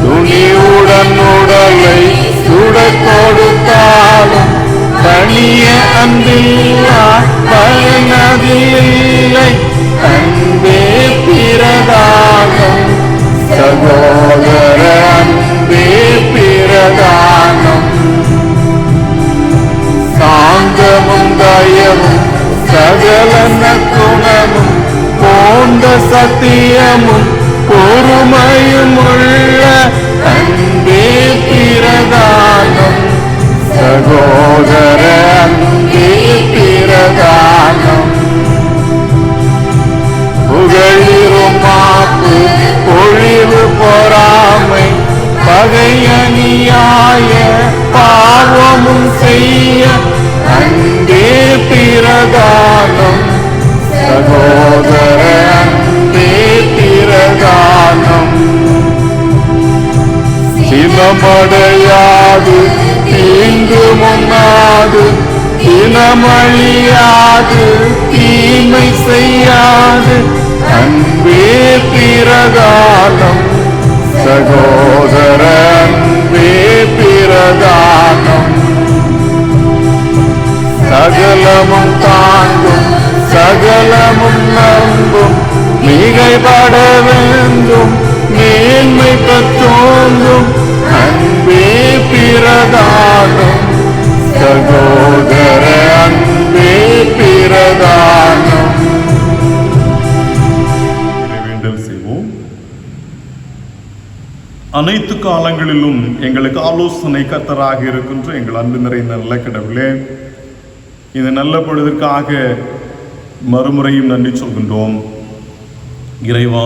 துணிவுடன் உடலை சுடக் கொடுத்தாலும் தனிய அன்பில்லா பலனதில்லை அன்பே பிரதானம், சகோதர அன்பே பிரதானம். சாந்தமும் தயவும் சகல நற்குணமும் போன சார்ந்த சத்தியமும் பொறுமையும் உள்ள அன்பே பிரதானம் சகோதர அன்பே பிரதானம் புகழிரும் மாப்பு பொழிவு பொறாமை பகை அநியாய பாவமும் செய்ய அன்பே பிரதானம் சகோதர அன்பே பிரதானம் சினமடையாது தீங்கு முன்னாது தினமழியாது தீமை செய்யாது அன்பே பிரதானம் சகோதர அன்பே பிரதானம் சகலமும் தாங்கும் சகலமும் நம்பும் மிகைப்பட வேண்டும் மேன்மை பெற்றோங்கும் அன்பே பிரதானம் சகோதர அன்பே பிரதானம். வேண்டல் செய்வோம். அனைத்து காலங்களிலும் எங்களுக்கு ஆலோசனை கர்த்தராக இருக்கின்ற எங்கள் அன்பு நிறைந்த நல்ல கடவுளே, இந்த நல்ல பொழுதிற்காக மறுமுறையும் நன்றி சொல்கின்றோம். இறைவா,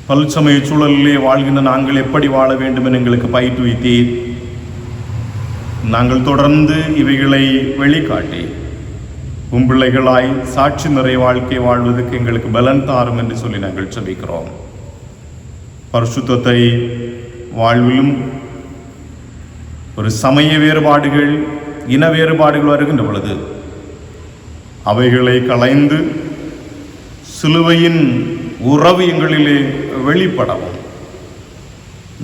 பல்சமய சூழலிலே வாழ்கின்ற நாங்கள் எப்படி வாழ வேண்டும் என எங்களுக்கு பயிற்றுவித்தீர். நாங்கள் தொடர்ந்து இவைகளை வெளிக்காட்டி பிள்ளைகளாய் சாட்சி நிறை வாழ்க்கை வாழ்வதற்கு எங்களுக்கு பலன் தாரும் என்று சொல்லி நாங்கள் ஜெபிக்கிறோம். பரிசுத்தத்தை வாழ்விலும் ஒரு சமய வேறுபாடுகள் இன வேறுபாடுகள் வருகின்ற பொழுது அவைகளை களைந்து சிலுவையின் உறவு எங்களிலே வெளிப்படவும்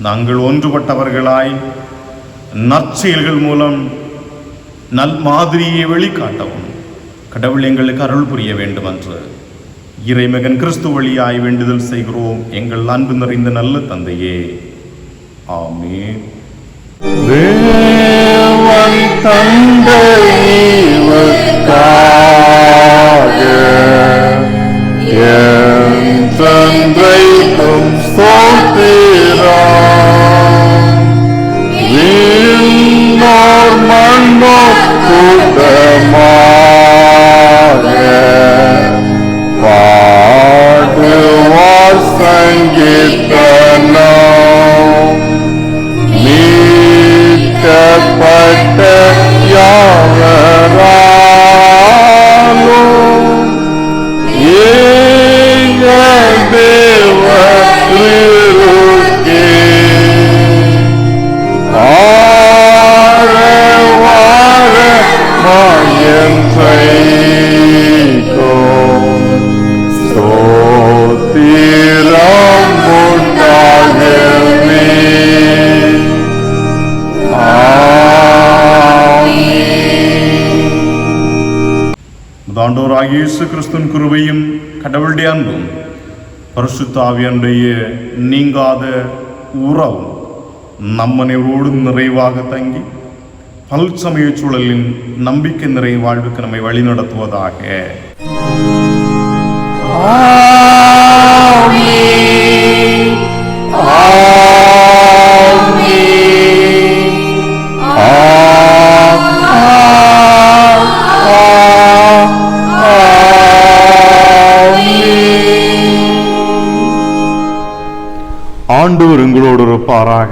நாங்கள் ஒன்றுபட்டவர்களாய் நற்செயல்கள் மூலம் நல் மாதிரியை வெளிக்காட்டவும் கடவுள் எங்களுக்கு அருள் புரிய வேண்டும் என்று இறைமகன் கிறிஸ்து வழியாய் வேண்டுதல் செய்கிறோம் எங்கள் அன்பு நிறைந்த நல்ல தந்தையே. ஆமென். தேவன் தந்தைக்காக என் தந்தைக்கும் ஸ்தோத்திரம். விண்ணோர் மண்ணோர் கூட்டமாக பாடுவார் சங்கீதனம். மீட்கப்பட்ட யாவராலும் ஏக தேவ திருக்கே ஆரவார மாயன் செய்கோ ஸ்தோத்திரம் உண்டாகவே. ஆண்டவராகிய இயேசு கிறிஸ்துவின் கிருபையும் கடவுளுடைய அன்பும் பரிசுத்த ஆவியானுடைய நீங்காத உறவும் நம்மனையோடு நிறைவாக தங்கி பல்சமய சூழலின் நம்பிக்கை நிறை வாழ்வுக்கு நம்மை வழிநடத்துவதாக. ஆமென். ஆண்டவர் உங்களோடு இருப்பாராக.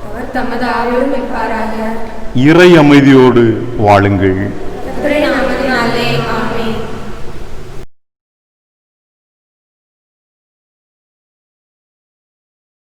அவர் தமது ஆவியோடும் இருப்பாராக. இறை அமைதியோடு வாழுங்கள்.